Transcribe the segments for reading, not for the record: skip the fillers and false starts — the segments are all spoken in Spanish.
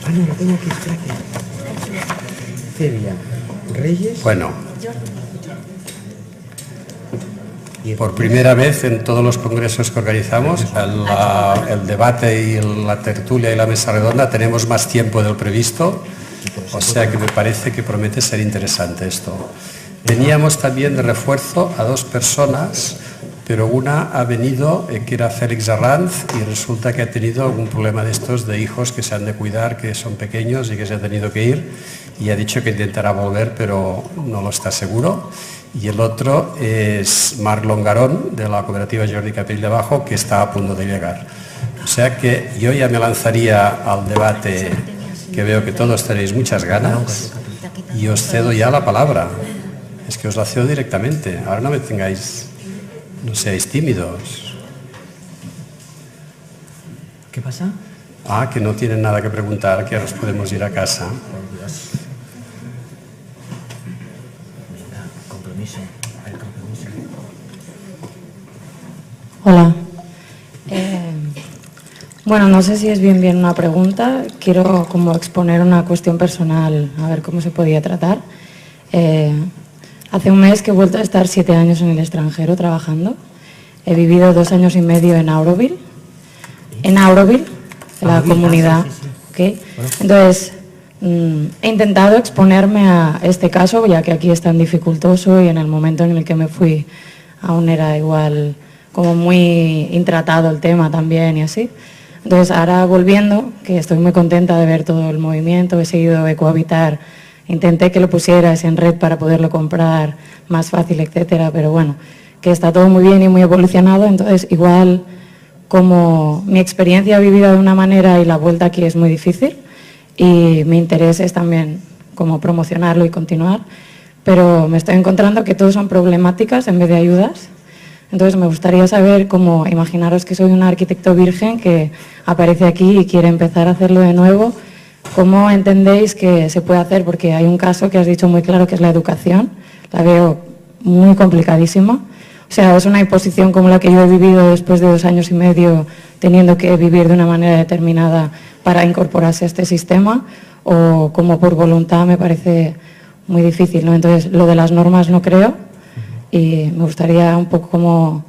Ah, no, lo tengo aquí, espérate. Celia Reyes. Bueno, por primera vez en todos los congresos que organizamos, el debate y la tertulia y la mesa redonda tenemos más tiempo del previsto, o sea que me parece que promete ser interesante esto. Teníamos también de refuerzo a 2 personas, pero una ha venido, que era Félix Arranz, y resulta que ha tenido algún problema de estos de hijos que se han de cuidar, que son pequeños y que se ha tenido que ir, y ha dicho que intentará volver, pero no lo está seguro. Y el otro es Marlon Garón, de la cooperativa Jordi Capell de Abajo, que está a punto de llegar. O sea que yo ya me lanzaría al debate, que veo que todos tenéis muchas ganas, y os cedo ya la palabra. Es que os la cedo directamente. Ahora no me tengáis, no seáis tímidos. ¿Qué pasa? Ah, que no tienen nada que preguntar, que ahora os podemos ir a casa. Hola. Bueno, no sé si es bien una pregunta. Quiero como exponer una cuestión personal, a ver cómo se podía tratar. Hace un mes que he vuelto a estar 7 años en el extranjero trabajando. He vivido 2 años y medio en Auroville. En Auroville, en la comunidad. Sí. ¿Okay? Entonces, he intentado exponerme a este caso, ya que aquí es tan dificultoso y en el momento en el que me fui aún era igual como muy intratado el tema también y así. Entonces ahora volviendo, que estoy muy contenta de ver todo el movimiento, he seguido Ecohabitar, intenté que lo pusieras en red para poderlo comprar más fácil, etcétera, pero bueno, que está todo muy bien y muy evolucionado, entonces igual como mi experiencia vivida de una manera y la vuelta aquí es muy difícil y mi interés es también como promocionarlo y continuar, pero me estoy encontrando que todos son problemáticas en vez de ayudas. Entonces me gustaría saber cómo, imaginaros que soy un arquitecto virgen que aparece aquí y quiere empezar a hacerlo de nuevo, ¿cómo entendéis que se puede hacer? Porque hay un caso que has dicho muy claro que es la educación, la veo muy complicadísima. O sea, es una imposición como la que yo he vivido después de 2 años y medio teniendo que vivir de una manera determinada para incorporarse a este sistema, o como por voluntad me parece muy difícil, ¿no? Entonces, lo de las normas no creo. Y me gustaría un poco como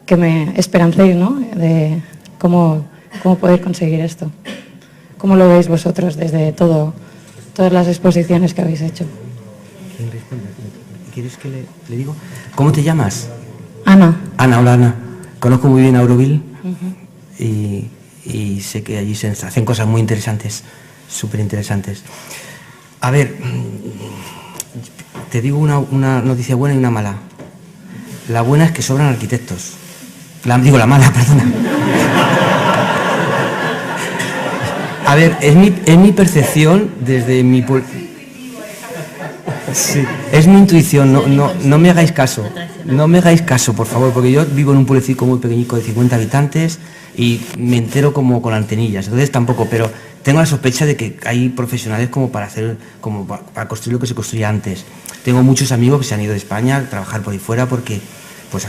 que me esperancéis, ¿no? De cómo poder conseguir esto. ¿Cómo lo veis vosotros desde todas las exposiciones que habéis hecho? ¿Quién responde? ¿Quieres que le digo? ¿Cómo te llamas? Ana. Ana, hola Ana. Conozco muy bien Auroville y sé que allí se hacen cosas muy interesantes, súper interesantes. A ver, te digo una noticia buena y una mala. La buena es que sobran arquitectos. La mala, perdona. A ver, es mi percepción desde mi... Sí, es mi intuición, no me hagáis caso. No me hagáis caso, por favor, porque yo vivo en un pueblecito muy pequeñico de 50 habitantes y me entero como con antenillas, entonces tampoco, pero tengo la sospecha de que hay profesionales como para hacer, como para construir lo que se construía antes. Tengo muchos amigos que se han ido de España a trabajar por ahí fuera porque, pues,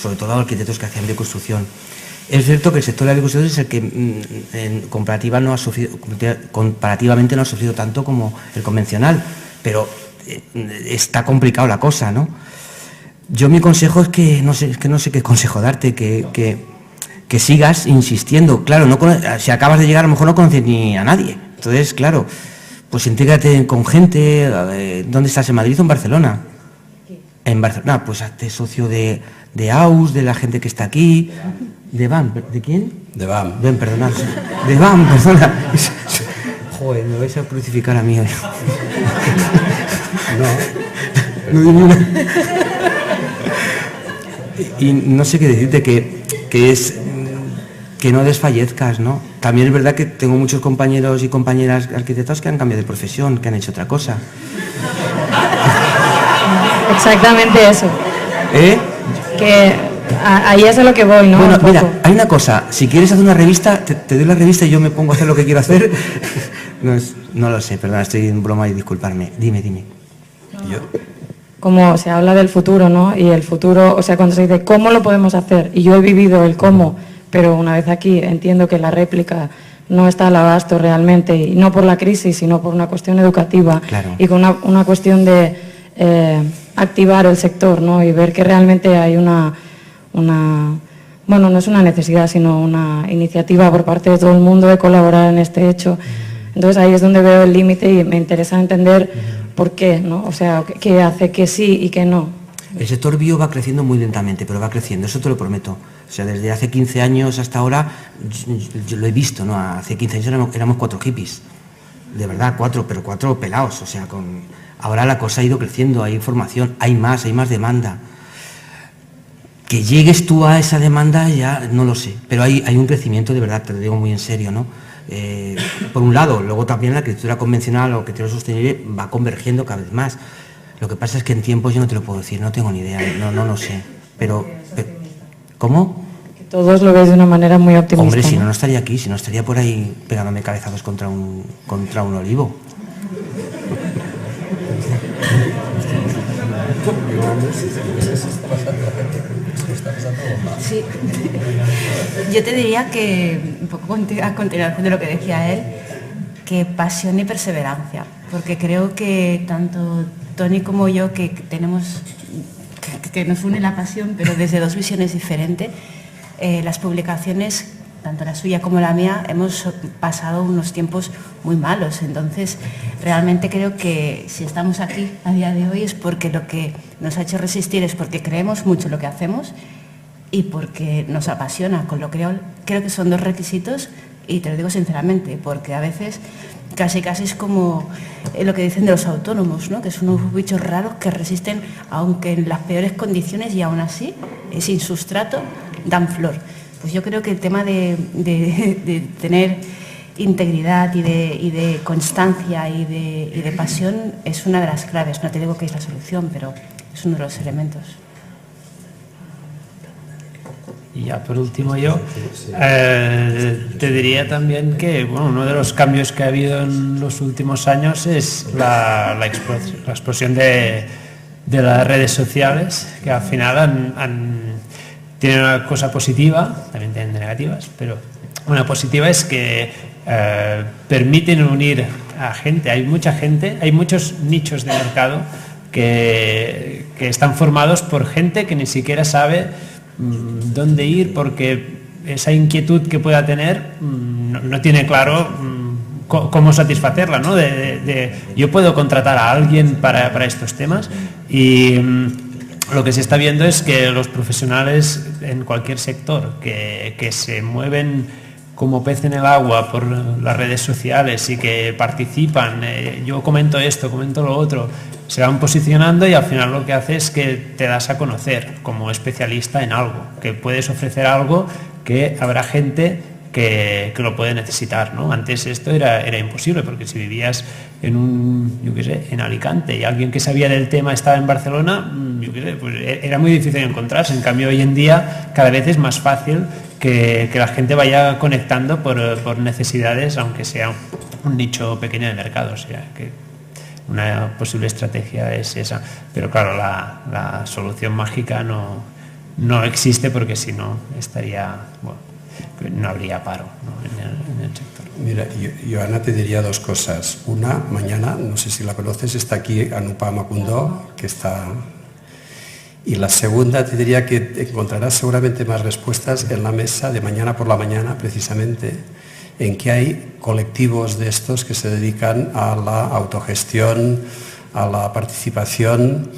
sobre todo arquitectos que hacían bioconstrucción. Es cierto que el sector de la bioconstrucción es el que comparativamente no ha sufrido tanto como el convencional, pero está complicado la cosa, ¿no? Yo mi consejo es que no sé qué consejo darte, que sigas insistiendo. Claro, si acabas de llegar a lo mejor no conoces ni a nadie. Entonces, claro, pues intégrate con gente. ¿Dónde estás? ¿En Madrid o en Barcelona? En Barcelona, pues hazte socio de AUS, de la gente que está aquí. ¿De BAM? ¿De quién? De BAM. Ven, perdonad. De BAM, perdona. Joder, me vais a crucificar a mí hoy. No digo una. Y no sé qué decirte, que no desfallezcas, ¿no? También es verdad que tengo muchos compañeros y compañeras arquitectos que han cambiado de profesión, que han hecho otra cosa. Exactamente eso. Que ahí es a lo que voy, ¿no? Bueno, mira, hay una cosa. Si quieres hacer una revista, te doy la revista y yo me pongo a hacer lo que quiero hacer. No lo sé, perdón, estoy en broma y disculparme. Dime. Yo. Como se habla del futuro, ¿no? Y el futuro, o sea, cuando se dice cómo lo podemos hacer, y yo he vivido el cómo, pero una vez aquí entiendo que la réplica no está al abasto realmente, y no por la crisis, sino por una cuestión educativa, Claro. y con una cuestión de activar el sector, ¿no? Y ver que realmente hay bueno, no es una necesidad, sino una iniciativa por parte de todo el mundo de colaborar en este hecho. Entonces ahí es donde veo el límite y me interesa entender por qué, ¿no? O sea, qué hace que sí y que no. El sector bio va creciendo muy lentamente, pero va creciendo, eso te lo prometo. O sea, desde hace 15 años hasta ahora, yo lo he visto, ¿no? Hace 15 años éramos 4 hippies, de verdad, 4, pero 4 pelados. O sea, ahora la cosa ha ido creciendo, hay información, hay más demanda. Que llegues tú a esa demanda ya no lo sé, pero hay un crecimiento de verdad, te lo digo muy en serio, ¿no? Por un lado, luego también la agricultura convencional o la agricultura sostenible va convergiendo cada vez más. Lo que pasa es que en tiempos yo no te lo puedo decir, no tengo ni idea, no lo sé. Pero ¿cómo? Que todos lo ves de una manera muy optimista. Hombre, si no estaría aquí, si no estaría por ahí pegándome cabezazos contra un olivo. Sí. Yo te diría que, un poco a continuación de lo que decía él, que pasión y perseverancia, porque creo que tanto Toni como yo, que tenemos, que nos une la pasión, pero desde dos visiones diferentes, las publicaciones, tanto la suya como la mía, hemos pasado unos tiempos muy malos. Entonces, realmente creo que si estamos aquí a día de hoy es porque lo que nos ha hecho resistir es porque creemos mucho en lo que hacemos y porque nos apasiona, con lo que creo que son dos requisitos, y te lo digo sinceramente, porque a veces casi es como lo que dicen de los autónomos, ¿no? Que son unos bichos raros que resisten aunque en las peores condiciones, y aún así, sin sustrato, dan flor. Pues yo creo que el tema de tener integridad y de constancia y de pasión es una de las claves. No te digo que es la solución, pero es uno de los elementos. Y ya por último yo te diría también que uno de los cambios que ha habido en los últimos años es la explosión de las redes sociales, que al final tienen una cosa positiva, también tienen negativas, pero una positiva es que permiten unir a gente. Hay mucha gente, hay muchos nichos de mercado que están formados por gente que ni siquiera sabe dónde ir, porque esa inquietud que pueda tener no tiene claro cómo satisfacerla, ¿no? Yo puedo contratar a alguien para estos temas, y lo que se está viendo es que los profesionales en cualquier sector que se mueven como pez en el agua por las redes sociales y que participan, yo comento esto, comento lo otro, se van posicionando, y al final lo que hace es que te das a conocer como especialista en algo, que puedes ofrecer algo que habrá gente que lo puede necesitar, ¿no? Antes esto era imposible, porque si vivías en Alicante y alguien que sabía del tema estaba en Barcelona, pues era muy difícil encontrarse. En cambio, hoy en día cada vez es más fácil que la gente vaya conectando por necesidades, aunque sea un nicho pequeño de mercado. O sea, que una posible estrategia es esa. Pero claro, la solución mágica no existe, porque si no no habría paro, ¿no? en el sector. Mira, yo Ana te diría dos cosas. Una, mañana, no sé si la conoces, está aquí Anupa Macundo, que está... Y la segunda, te diría que encontrarás seguramente más respuestas en la mesa de mañana por la mañana, precisamente, en que hay colectivos de estos que se dedican a la autogestión, a la participación,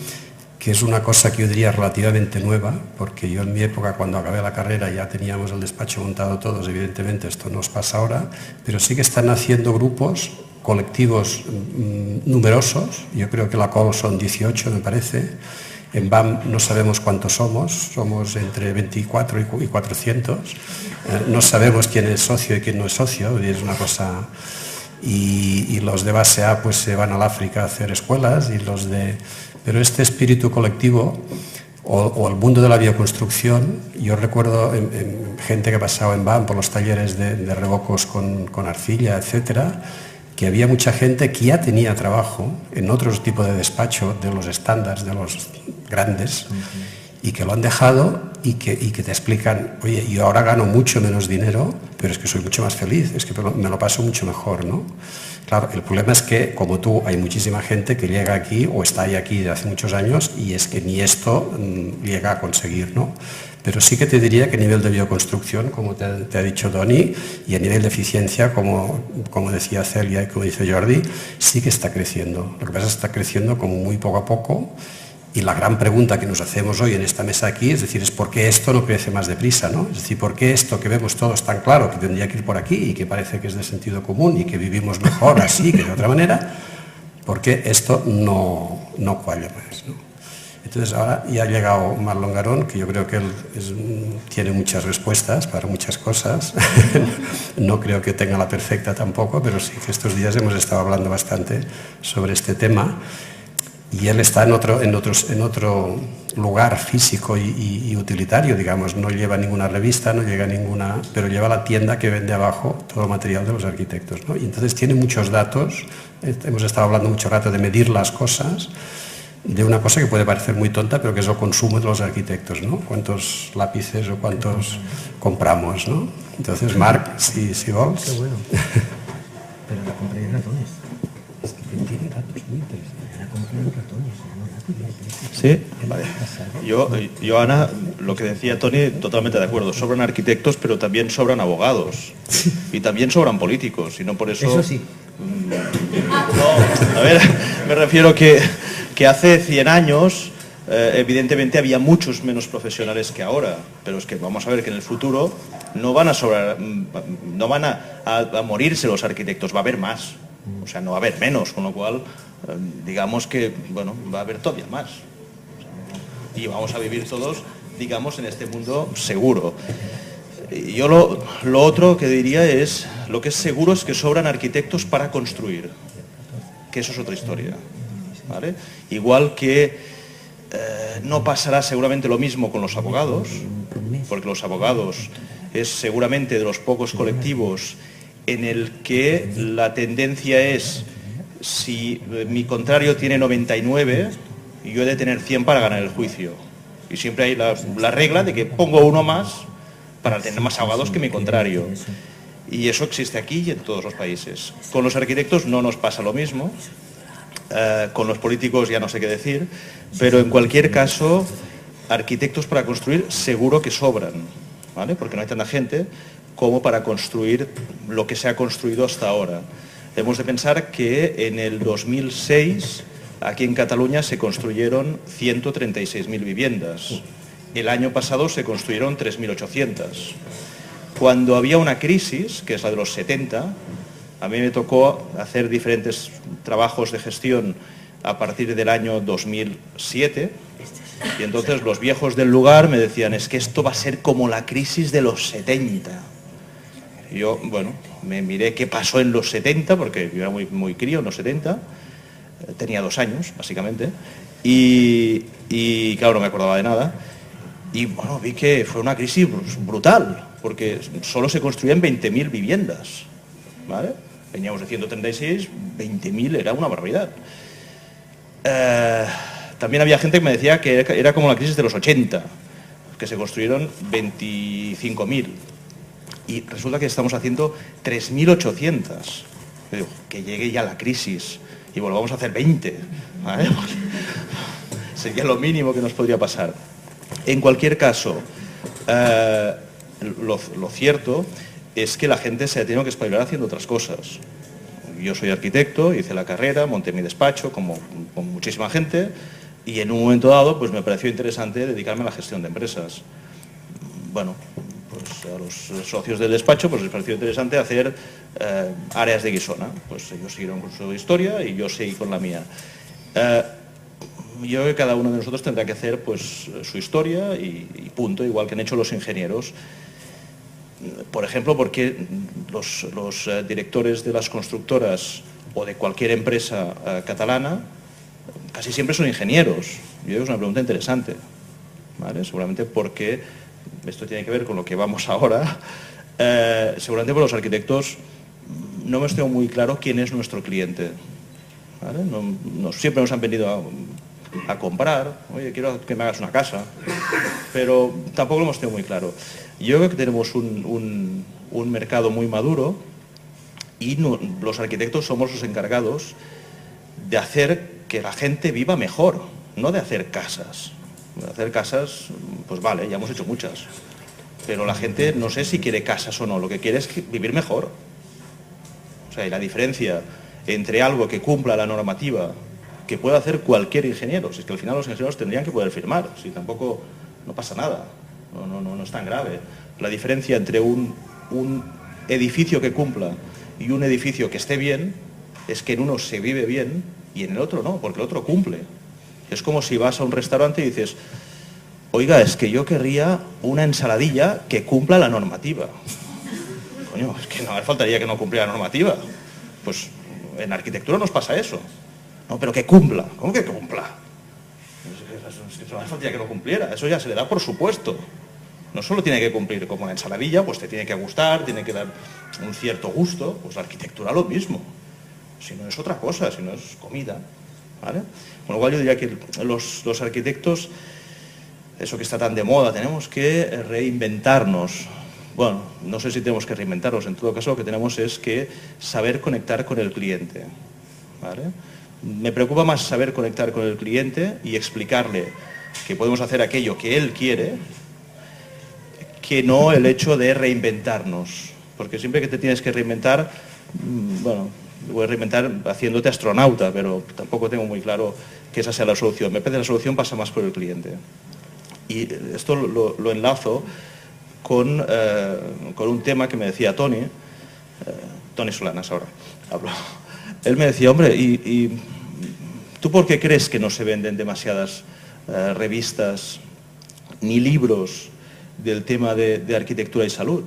que es una cosa que yo diría relativamente nueva, porque yo en mi época, cuando acabé la carrera, ya teníamos el despacho montado todos. Evidentemente esto nos pasa ahora, pero sí que están haciendo grupos, colectivos numerosos. Yo creo que la COL son 18, me parece. En BAM no sabemos cuántos somos entre 24 y 400. No sabemos quién es socio y quién no es socio, es una cosa... Y los de base A pues se van al África a hacer escuelas, y los de... Pero este espíritu colectivo o el mundo de la bioconstrucción, yo recuerdo en gente que ha pasado en BAM por los talleres de revocos con arcilla, etcétera, que había mucha gente que ya tenía trabajo en otros tipos de despacho, de los estándares, de los grandes, y que lo han dejado y que te explican, oye, yo ahora gano mucho menos dinero, pero es que soy mucho más feliz, es que me lo paso mucho mejor, ¿no? Claro, el problema es que, como tú, hay muchísima gente que llega aquí o está ahí aquí de hace muchos años y es que ni esto llega a conseguir, ¿no? Pero sí que te diría que a nivel de bioconstrucción, como te ha dicho Toni, y a nivel de eficiencia, como decía Celia y como dice Jordi, sí que está creciendo. Lo que pasa es que está creciendo como muy poco a poco. Y la gran pregunta que nos hacemos hoy en esta mesa aquí es decir, es ¿por qué esto no crece más deprisa? ¿No? Es decir, ¿por qué esto que vemos todos tan claro, que tendría que ir por aquí y que parece que es de sentido común y que vivimos mejor así que de otra manera, ¿por qué esto no cuaja más? ¿No? Entonces ahora ya ha llegado Marlon Garón, que yo creo que él tiene muchas respuestas para muchas cosas. No creo que tenga la perfecta tampoco, pero sí que estos días hemos estado hablando bastante sobre este tema. Y él está en otro lugar físico y utilitario, digamos, no lleva ninguna revista, no llega ninguna, pero lleva la tienda que vende abajo todo el material de los arquitectos, ¿no? Y entonces tiene muchos datos, hemos estado hablando mucho rato de medir las cosas, de una cosa que puede parecer muy tonta, pero que es el consumo de los arquitectos, ¿no? Cuántos lápices o cuántos compramos, ¿no? Entonces, Marc, si vols... Qué bueno. Pero la compré de ratones. Es que tiene datos muy interesantes. Sí, vale. Yo, Ana, lo que decía Toni, totalmente de acuerdo. Sobran arquitectos, pero también sobran abogados. Y también sobran políticos, y no por eso... Eso sí. No, a ver, me refiero que hace 100 años, evidentemente había muchos menos profesionales que ahora, pero es que vamos a ver que en el futuro no van a sobrar, no van a morirse los arquitectos, va a haber más. O sea, no va a haber menos, con lo cual, digamos que, bueno, va a haber todavía más. Y vamos a vivir todos, digamos, en este mundo seguro. Y yo lo otro que diría es, lo que es seguro es que sobran arquitectos para construir, que eso es otra historia, ¿vale? Igual que no pasará seguramente lo mismo con los abogados, porque los abogados es seguramente de los pocos colectivos en el que la tendencia es, si mi contrario tiene 99, yo he de tener 100 para ganar el juicio. Y siempre hay la regla de que pongo uno más para tener más abogados que mi contrario. Y eso existe aquí y en todos los países. Con los arquitectos no nos pasa lo mismo, con los políticos ya no sé qué decir, pero en cualquier caso, arquitectos para construir seguro que sobran, ¿vale? Porque no hay tanta gente como para construir lo que se ha construido hasta ahora. Hemos de pensar que en el 2006, aquí en Cataluña, se construyeron 136.000 viviendas. El año pasado se construyeron 3.800. Cuando había una crisis, que es la de los 70, a mí me tocó hacer diferentes trabajos de gestión a partir del año 2007, y entonces los viejos del lugar me decían, es que esto va a ser como la crisis de los 70. Yo, bueno, me miré qué pasó en los 70, porque yo era muy crío en los 70, tenía 2 años, básicamente, y claro, no me acordaba de nada, y bueno, vi que fue una crisis brutal, porque solo se construían 20.000 viviendas, ¿vale? Veníamos de 136, 20.000 era una barbaridad. También había gente que me decía que era como la crisis de los 80, que se construyeron 25.000. Y resulta que estamos haciendo 3.800. Digo, que llegue ya la crisis y volvamos a hacer 20. ¿Vale? Sería lo mínimo que nos podría pasar. En cualquier caso, lo cierto es que la gente se ha tenido que espabilar haciendo otras cosas. Yo soy arquitecto, hice la carrera, monté mi despacho, como con muchísima gente, y en un momento dado pues me pareció interesante dedicarme a la gestión de empresas. Bueno, pues a los socios del despacho pues les pareció interesante hacer áreas de Guissona. Pues ellos siguieron con su historia y yo seguí con la mía. Yo creo que cada uno de nosotros tendrá que hacer pues su historia y punto, igual que han hecho los ingenieros. Por ejemplo, porque los directores de las constructoras o de cualquier empresa catalana casi siempre son ingenieros. Yo creo que es una pregunta interesante, ¿vale? Seguramente porque, esto tiene que ver con lo que vamos ahora, seguramente por los arquitectos no hemos tenido muy claro quién es nuestro cliente, ¿vale? Siempre nos han venido a comprar, oye, quiero que me hagas una casa, pero tampoco lo hemos tenido muy claro. Yo creo que tenemos un mercado muy maduro y los arquitectos somos los encargados de hacer que la gente viva mejor, no de hacer casas. De hacer casas, pues vale, ya hemos hecho muchas, pero la gente no sé si quiere casas o no, lo que quiere es vivir mejor. O sea, y la diferencia entre algo que cumpla la normativa, que pueda hacer cualquier ingeniero, si es que al final los ingenieros tendrían que poder firmar, si tampoco no pasa nada, no es tan grave. La diferencia entre un edificio que cumpla y un edificio que esté bien es que en uno se vive bien y en el otro no, porque el otro cumple. Es como si vas a un restaurante y dices, oiga, es que yo querría una ensaladilla que cumpla la normativa. Coño, es que no me faltaría que no cumpliera la normativa. Pues en arquitectura nos pasa eso. No, pero que cumpla. ¿Cómo que cumpla? Es que no me faltaría que no cumpliera. Eso ya se le da por supuesto. No solo tiene que cumplir como una ensaladilla, pues te tiene que gustar, tiene que dar un cierto gusto. Pues la arquitectura lo mismo. Si no es otra cosa, si no es comida. ¿Vale? Con lo cual yo diría que los arquitectos, eso que está tan de moda, tenemos que reinventarnos. Bueno, no sé si tenemos que reinventarnos, en todo caso lo que tenemos es que saber conectar con el cliente. ¿Vale? Me preocupa más saber conectar con el cliente y explicarle que podemos hacer aquello que él quiere, que no el hecho de reinventarnos. Porque siempre que te tienes que reinventar, bueno, voy a reinventar haciéndote astronauta, pero tampoco tengo muy claro que esa sea la solución. Me parece que la solución pasa más por el cliente. Y esto lo enlazo con un tema que me decía Tony Solanas ahora hablo. Él me decía, hombre, ¿y tú por qué crees que no se venden demasiadas revistas ni libros del tema de arquitectura y salud?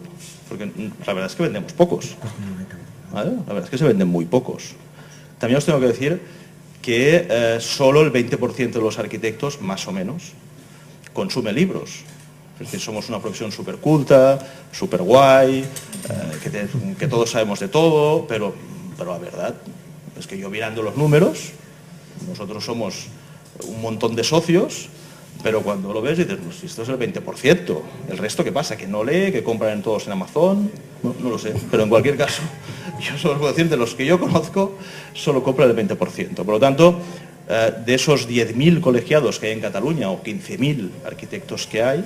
Porque la verdad es que vendemos pocos. ¿Vale? La verdad es que se venden muy pocos. También os tengo que decir que solo el 20% de los arquitectos, más o menos, consume libros. Es decir, somos una profesión súper culta, súper guay, que todos sabemos de todo, pero la verdad es que yo mirando los números, nosotros somos un montón de socios, pero cuando lo ves dices, pues esto es el 20%, el resto ¿qué pasa? ¿Que no lee? ¿Que compran todos en Amazon? No lo sé, pero en cualquier caso, yo solo puedo decir, de los que yo conozco, solo compran el 20%. Por lo tanto, de esos 10.000 colegiados que hay en Cataluña o 15.000 arquitectos que hay,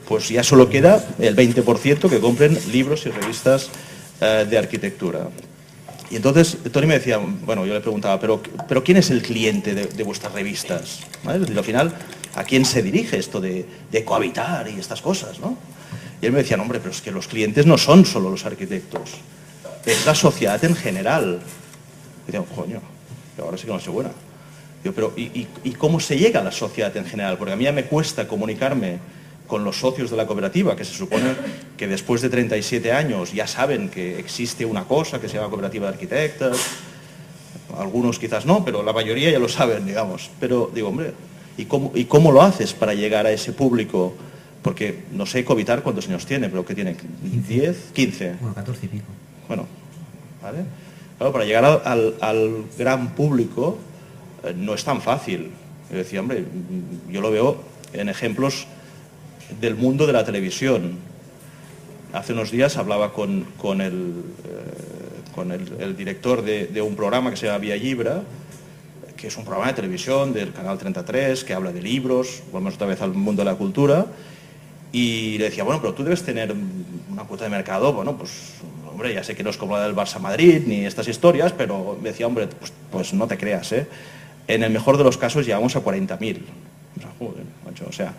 pues ya solo queda el 20% que compren libros y revistas de arquitectura. Y entonces Tony me decía, bueno, yo le preguntaba, pero ¿quién es el cliente de vuestras revistas? ¿Vale? Es decir, al final, ¿a quién se dirige esto de cohabitar y estas cosas, ¿no? Y él me decía, no, hombre, pero es que los clientes no son solo los arquitectos, es la sociedad en general. Y digo, coño, pero ahora sí que no soy buena. Digo, pero ¿y cómo se llega a la sociedad en general? Porque a mí ya me cuesta comunicarme con los socios de la cooperativa, que se supone que después de 37 años ya saben que existe una cosa que se llama cooperativa de arquitectos. Algunos quizás no, pero la mayoría ya lo saben, digamos. Pero digo, hombre, ¿y cómo lo haces para llegar a ese público? Porque no sé Covitar cuántos años tiene, pero ¿qué tiene? 10, 15. Bueno, 14 y pico. Bueno, ¿vale? Claro, para llegar al gran público no es tan fácil. Yo decía, hombre, yo lo veo en ejemplos del mundo de la televisión. Hace unos días hablaba con el director de un programa que se llama Via Llibre, que es un programa de televisión del Canal 33, que habla de libros, volvemos otra vez al mundo de la cultura, y le decía, bueno, pero tú debes tener una cuota de mercado. Bueno, pues, hombre, ya sé que no es como la del Barça Madrid, ni estas historias, pero me decía, hombre, pues no te creas, ¿eh? En el mejor de los casos llegamos a 40.000. Joder, macho, o sea,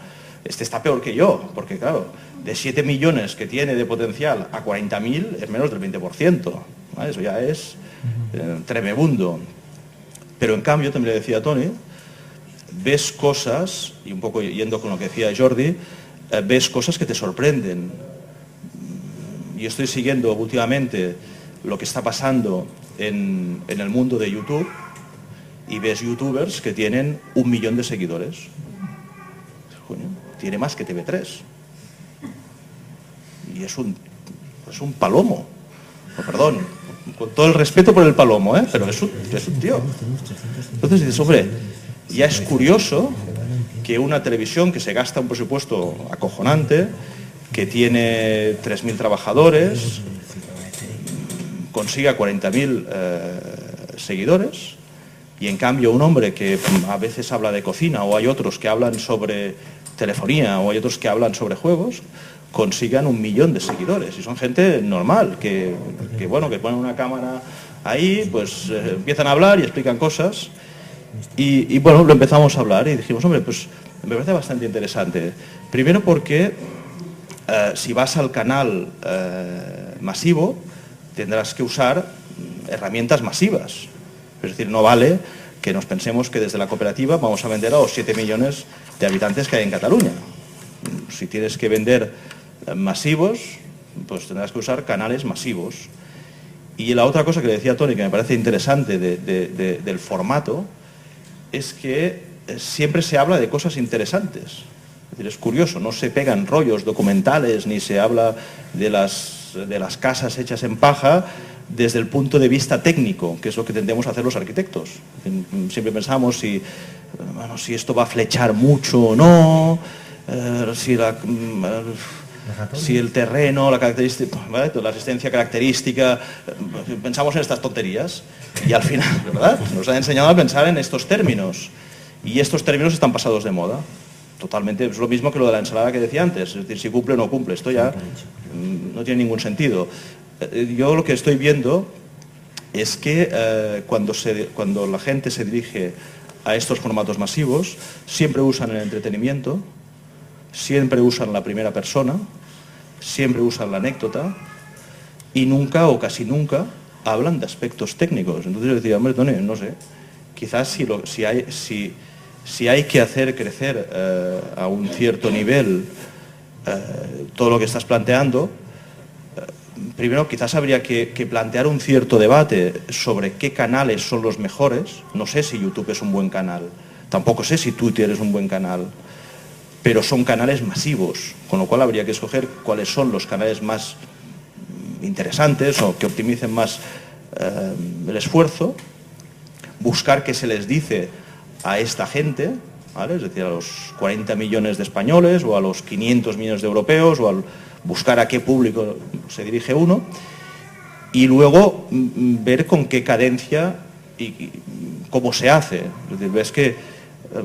este está peor que yo, porque claro, de 7 millones que tiene de potencial a 40.000 es menos del 20%. ¿Vale? Eso ya es tremebundo. Pero en cambio, también le decía a Tony, ves cosas, y un poco yendo con lo que decía Jordi, ves cosas que te sorprenden. Yo estoy siguiendo últimamente lo que está pasando en el mundo de YouTube, y ves youtubers que tienen 1 millón de seguidores. Coño, tiene más que TV3. Y es un palomo. No, perdón, con todo el respeto por el palomo, pero es un tío. Entonces dices, hombre, Ya es curioso que una televisión que se gasta un presupuesto acojonante, que tiene 3.000 trabajadores, consiga 40.000 seguidores, y en cambio un hombre que a veces habla de cocina, o hay otros que hablan sobre telefonía, o hay otros que hablan sobre juegos, consigan 1 millón de seguidores. Y son gente normal, que ponen una cámara ahí, pues empiezan a hablar y explican cosas. Y bueno, lo empezamos a hablar y dijimos, hombre, pues me parece bastante interesante. Primero porque si vas al canal masivo, tendrás que usar herramientas masivas. Es decir, no vale que nos pensemos que desde la cooperativa vamos a vender a los 7 millones de habitantes que hay en Cataluña. Si tienes que vender masivos, pues tendrás que usar canales masivos. Y la otra cosa que le decía a Toni, que me parece interesante del formato, es que siempre se habla de cosas interesantes. Es decir, es curioso, no se pegan rollos documentales, ni se habla de las casas hechas en paja desde el punto de vista técnico, que es lo que tendemos a hacer los arquitectos. Siempre pensamos si esto va a flechar mucho o no, si el terreno, la característica, ¿vale? La asistencia característica, pensamos en estas tonterías y al final, ¿verdad? Nos han enseñado a pensar en estos términos y estos términos están pasados de moda. Totalmente, es lo mismo que lo de la ensalada que decía antes, es decir, si cumple o no cumple, esto ya no tiene ningún sentido. Yo lo que estoy viendo es que cuando la gente se dirige a estos formatos masivos, siempre usan el entretenimiento, siempre usan la primera persona, siempre usan la anécdota y nunca o casi nunca hablan de aspectos técnicos. Entonces yo decía, hombre, Toni, no sé, quizás si hay que hacer crecer a un cierto nivel todo lo que estás planteando, primero quizás habría que plantear un cierto debate sobre qué canales son los mejores. No sé si YouTube es un buen canal, tampoco sé si Twitter es un buen canal, pero son canales masivos, con lo cual habría que escoger cuáles son los canales más interesantes o que optimicen más el esfuerzo, buscar qué se les dice a esta gente, ¿vale? Es decir, a los 40 millones de españoles o a los 500 millones de europeos, o buscar a qué público se dirige uno, y luego ver con qué cadencia y cómo se hace. Es decir, ves que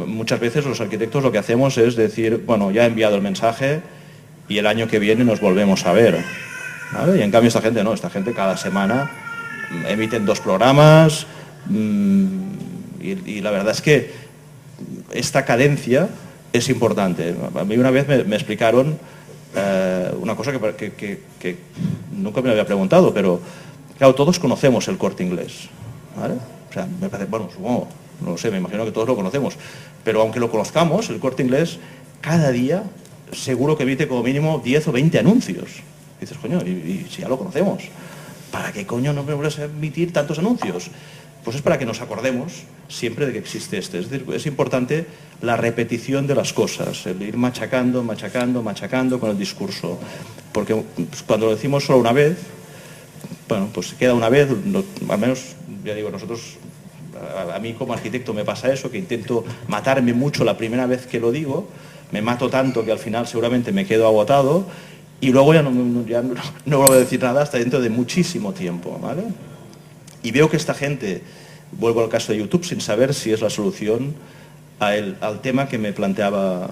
muchas veces los arquitectos lo que hacemos es decir, bueno, ya he enviado el mensaje y el año que viene nos volvemos a ver, ¿vale? Y en cambio esta gente no, esta gente cada semana emiten 2 programas y la verdad es que esta cadencia es importante. A mí una vez me explicaron una cosa que nunca me había preguntado, pero claro, todos conocemos el Corte Inglés, ¿vale? O sea, me parece, bueno, supongo, no lo sé, me imagino que todos lo conocemos, pero aunque lo conozcamos, el Corte Inglés cada día seguro que emite como mínimo 10 o 20 anuncios. Y dices, coño, y si ya lo conocemos, ¿para qué coño no me vuelves a emitir tantos anuncios? Pues es para que nos acordemos siempre de que existe este. Es decir, es importante la repetición de las cosas, el ir machacando con el discurso. Porque cuando lo decimos solo una vez, bueno, pues queda una vez, al menos, ya digo, a mí como arquitecto me pasa eso, que intento matarme mucho la primera vez que lo digo, me mato tanto que al final seguramente me quedo agotado y luego ya no vuelvo a decir nada hasta dentro de muchísimo tiempo, ¿vale? Y veo que esta gente, vuelvo al caso de YouTube, sin saber si es la solución al tema que me planteaba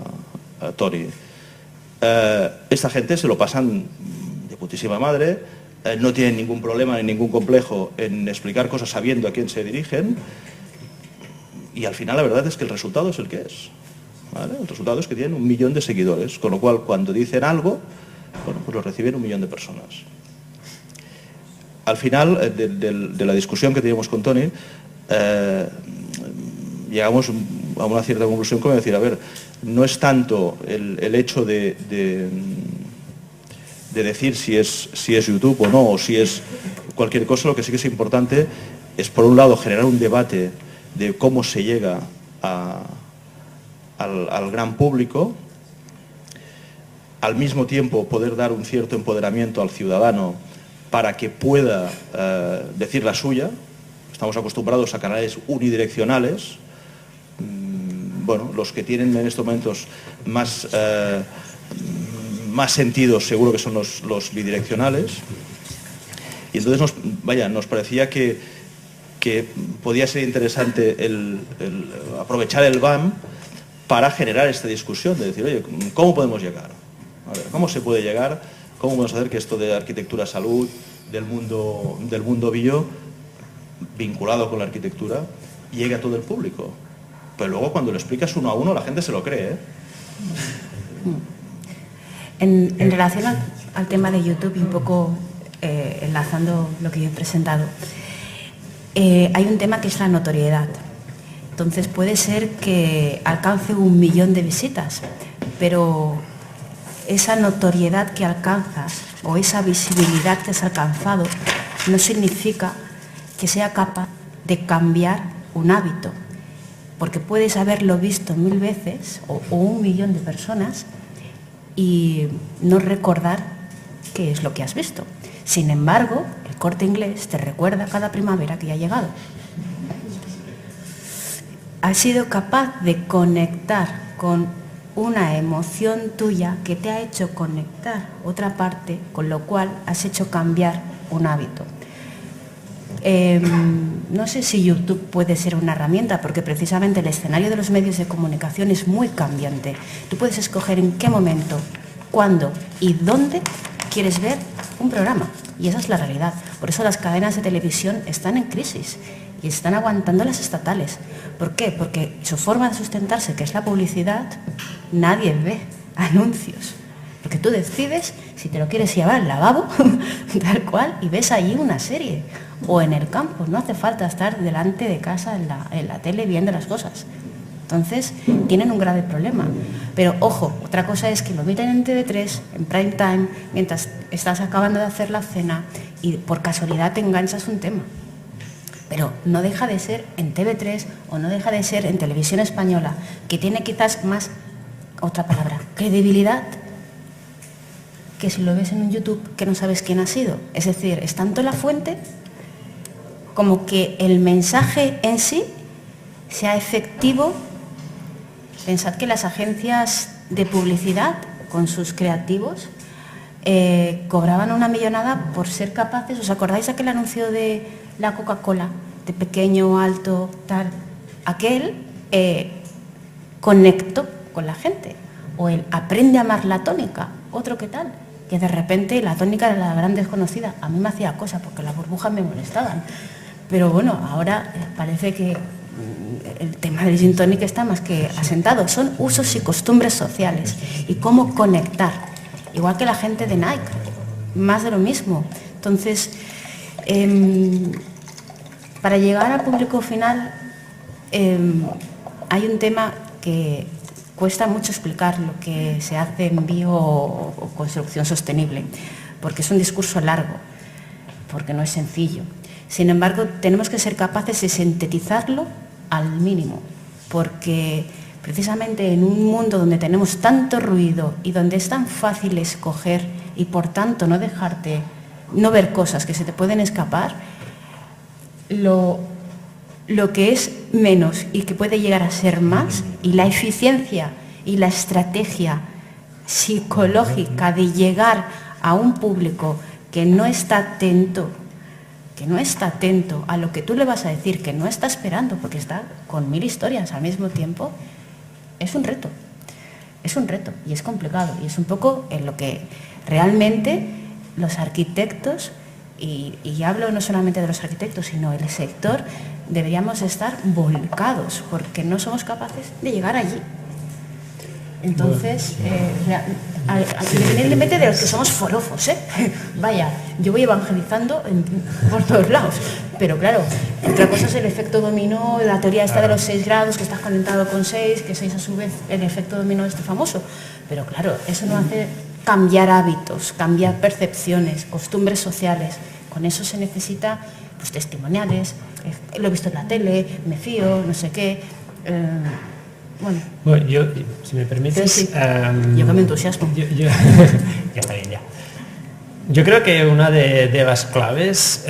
Toni. Esta gente se lo pasan de putísima madre, no tienen ningún problema ni ningún complejo en explicar cosas sabiendo a quién se dirigen y al final la verdad es que el resultado es el que es, ¿vale? El resultado es que tienen 1 millón de seguidores, con lo cual cuando dicen algo, bueno, pues lo reciben 1 millón de personas. Al final de la discusión que teníamos con Toni, llegamos a una cierta conclusión como decir, a ver, no es tanto el hecho de decir si es YouTube o no, o si es cualquier cosa, lo que sí que es importante es, por un lado, generar un debate de cómo se llega al gran público, al mismo tiempo poder dar un cierto empoderamiento al ciudadano para que pueda decir la suya. Estamos acostumbrados a canales unidireccionales, bueno, los que tienen en estos momentos más sentido seguro que son los bidireccionales. Y entonces nos parecía que podía ser interesante el aprovechar el BAM para generar esta discusión, de decir, oye, ¿cómo podemos llegar? A ver, ¿cómo se puede llegar? ¿Cómo podemos hacer que esto de arquitectura salud, del mundo bio, vinculado con la arquitectura, llegue a todo el público? Pero luego cuando lo explicas uno a uno la gente se lo cree, ¿eh? En relación al tema de YouTube y un poco enlazando lo que yo he presentado, hay un tema que es la notoriedad. Entonces puede ser que alcance 1 millón de visitas, pero esa notoriedad que alcanzas o esa visibilidad que has alcanzado no significa que sea capaz de cambiar un hábito, porque puedes haberlo visto 1000 veces o 1 millón de personas y no recordar qué es lo que has visto. Sin embargo, el Corte Inglés te recuerda cada primavera que ya ha llegado. Has sido capaz de conectar con una emoción tuya que te ha hecho conectar otra parte, con lo cual has hecho cambiar un hábito. No sé si YouTube puede ser una herramienta, porque precisamente el escenario de los medios de comunicación es muy cambiante. Tú puedes escoger en qué momento, cuándo y dónde quieres ver un programa, y esa es la realidad. Por eso las cadenas de televisión están en crisis y están aguantando las estatales. ¿Por qué? Porque su forma de sustentarse, que es la publicidad, nadie ve anuncios. Porque tú decides si te lo quieres llevar al lavabo, tal cual, y ves allí una serie. O en el campo, no hace falta estar delante de casa en la tele viendo las cosas. Entonces, tienen un grave problema. Pero, ojo, otra cosa es que lo emiten en TV3, en prime time, mientras estás acabando de hacer la cena y por casualidad te enganchas un tema. Pero no deja de ser en TV3 o no deja de ser en Televisión Española, que tiene quizás más, otra palabra, credibilidad, que si lo ves en un YouTube que no sabes quién ha sido. Es decir, es tanto la fuente como que el mensaje en sí sea efectivo. Pensad que las agencias de publicidad, con sus creativos, cobraban una millonada por ser capaces. ¿Os acordáis de aquel anuncio de la Coca-Cola, de pequeño, alto, tal? Aquel conectó con la gente. O el aprende a amar la tónica, otro que tal, que de repente la tónica era la gran desconocida. A mí me hacía cosa porque las burbujas me molestaban. Pero bueno, ahora parece que el tema del gin tonic está más que asentado. Son usos y costumbres sociales y cómo conectar. Igual que la gente de Nike, más de lo mismo. Entonces, para llegar al público final hay un tema que cuesta mucho explicar, lo que se hace en bio o construcción sostenible, porque es un discurso largo, porque no es sencillo. Sin embargo, tenemos que ser capaces de sintetizarlo al mínimo, porque precisamente en un mundo donde tenemos tanto ruido y donde es tan fácil escoger y por tanto no ver cosas que se te pueden escapar, lo que es menos y que puede llegar a ser más, y la eficiencia y la estrategia psicológica de llegar a un público que no está atento a lo que tú le vas a decir, que no está esperando porque está con 1000 historias al mismo tiempo, es un reto y es complicado, y es un poco en lo que realmente los arquitectos, y hablo no solamente de los arquitectos, sino el sector, deberíamos estar volcados, porque no somos capaces de llegar allí. Entonces, independientemente de los que somos forofos, vaya, yo voy evangelizando por todos lados, pero claro, otra cosa es el efecto dominó, la teoría esta de los 6 grados, que estás conectado con 6, que 6 a su vez, el efecto dominó este famoso, pero claro, eso no hace cambiar hábitos, cambiar percepciones, costumbres sociales. Con eso se necesita pues, testimoniales, lo he visto en la tele, me fío, no sé qué. Bueno, yo, si me permites... Sí. Yo que me entusiasmo. Ya está bien, ya. Yo creo que una de las claves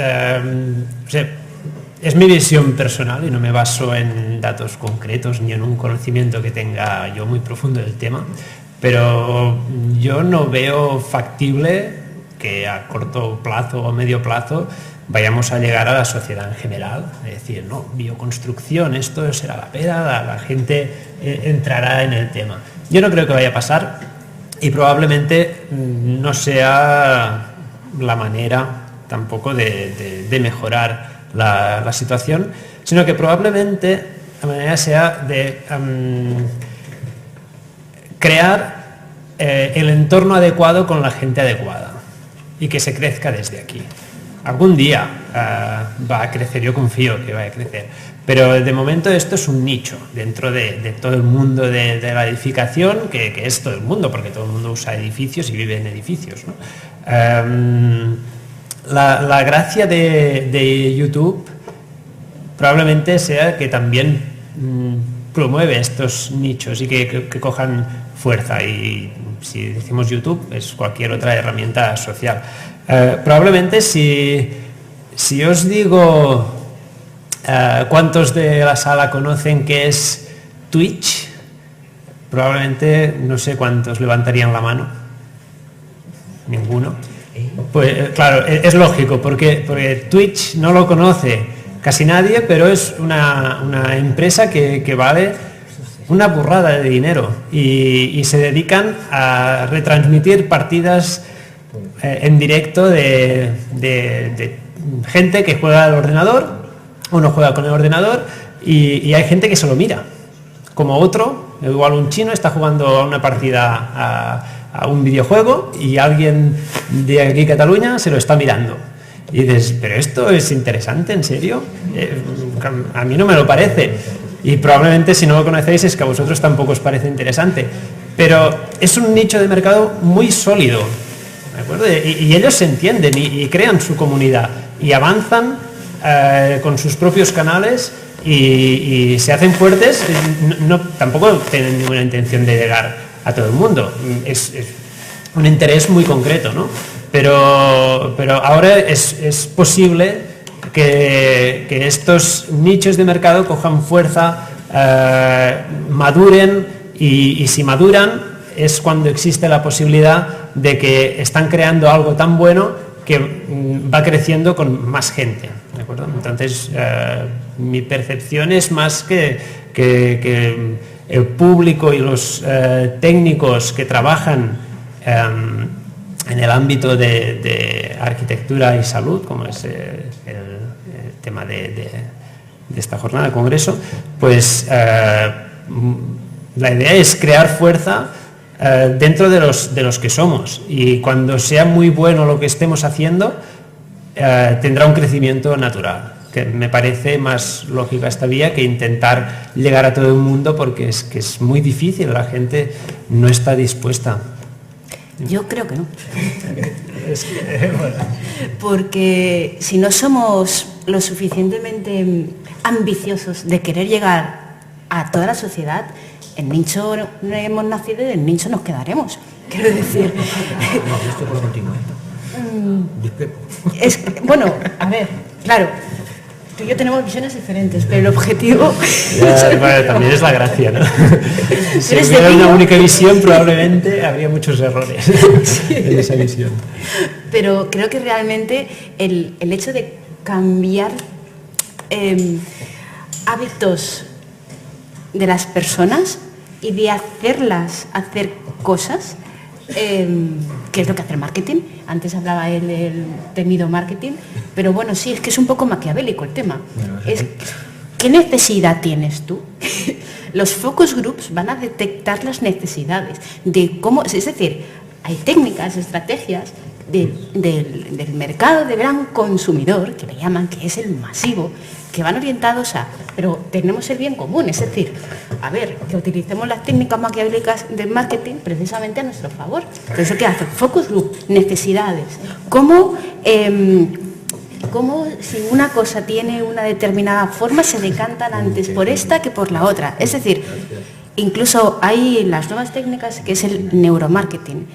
es mi visión personal y no me baso en datos concretos ni en un conocimiento que tenga yo muy profundo del tema, pero yo no veo factible que a corto plazo o medio plazo vayamos a llegar a la sociedad en general, es decir, no, bioconstrucción, esto será la pera, la gente entrará en el tema. Yo no creo que vaya a pasar y probablemente no sea la manera tampoco de mejorar la situación, sino que probablemente la manera sea de crear el entorno adecuado con la gente adecuada y que se crezca desde aquí. Algún día va a crecer, yo confío que va a crecer, pero de momento esto es un nicho dentro de todo el mundo de la edificación, que es todo el mundo, porque todo el mundo usa edificios y vive en edificios, ¿no? La gracia de YouTube probablemente sea que también promueve estos nichos y que cojan fuerza, y si decimos YouTube es cualquier otra herramienta social. Probablemente si os digo cuántos de la sala conocen qué es Twitch, probablemente no sé cuántos levantarían la mano. Ninguno. Pues claro, es lógico, porque Twitch no lo conoce casi nadie, pero es una empresa que vale una burrada de dinero y se dedican a retransmitir partidas en directo de gente que juega al ordenador, uno juega con el ordenador y hay gente que se lo mira, como otro, igual un chino está jugando a una partida a un videojuego y alguien de aquí Cataluña se lo está mirando. Y dices, pero esto es interesante, ¿en serio? A mí no me lo parece. Y probablemente si no lo conocéis es que a vosotros tampoco os parece interesante. Pero es un nicho de mercado muy sólido, ¿de acuerdo? Y ellos se entienden y crean su comunidad y avanzan con sus propios canales y se hacen fuertes. Tampoco tienen ninguna intención de llegar a todo el mundo. Es un interés muy concreto, ¿no? Pero ahora es posible que estos nichos de mercado cojan fuerza, maduren y si maduran es cuando existe la posibilidad de que están creando algo tan bueno que va creciendo con más gente, ¿de acuerdo? Entonces mi percepción es más que el público y los técnicos que trabajan en el ámbito de arquitectura y salud, como es el tema de esta jornada de congreso, pues la idea es crear fuerza dentro de los que somos, y cuando sea muy bueno lo que estemos haciendo tendrá un crecimiento natural, que me parece más lógica esta vía que intentar llegar a todo el mundo, porque es muy difícil, la gente no está dispuesta. Yo creo que no. Porque si no somos lo suficientemente ambiciosos de querer llegar a toda la sociedad, el nicho no hemos nacido y del nicho nos quedaremos. Quiero decir... Bueno, a ver, claro, tú y yo tenemos visiones diferentes, pero el objetivo... Bueno, también es la gracia, ¿no? Si hubiera una única visión, probablemente habría muchos errores en esa visión. Pero creo que realmente el hecho de cambiar hábitos de las personas y de hacerlas hacer cosas, que es lo que hace el marketing. Antes hablaba él del temido marketing, pero bueno, sí, es que es un poco maquiavélico el tema. ¿Qué necesidad tienes tú? Los focus groups van a detectar las necesidades de cómo, es decir, hay técnicas, estrategias del mercado de gran consumidor, que le llaman, que es el masivo, que van orientados pero tenemos el bien común, es decir, a ver, que utilicemos las técnicas maquiavélicas del marketing precisamente a nuestro favor. Entonces, ¿qué hace? Focus group, necesidades. ¿Cómo si una cosa tiene una determinada forma se decantan antes por esta que por la otra? Es decir, incluso hay las nuevas técnicas que es el neuromarketing,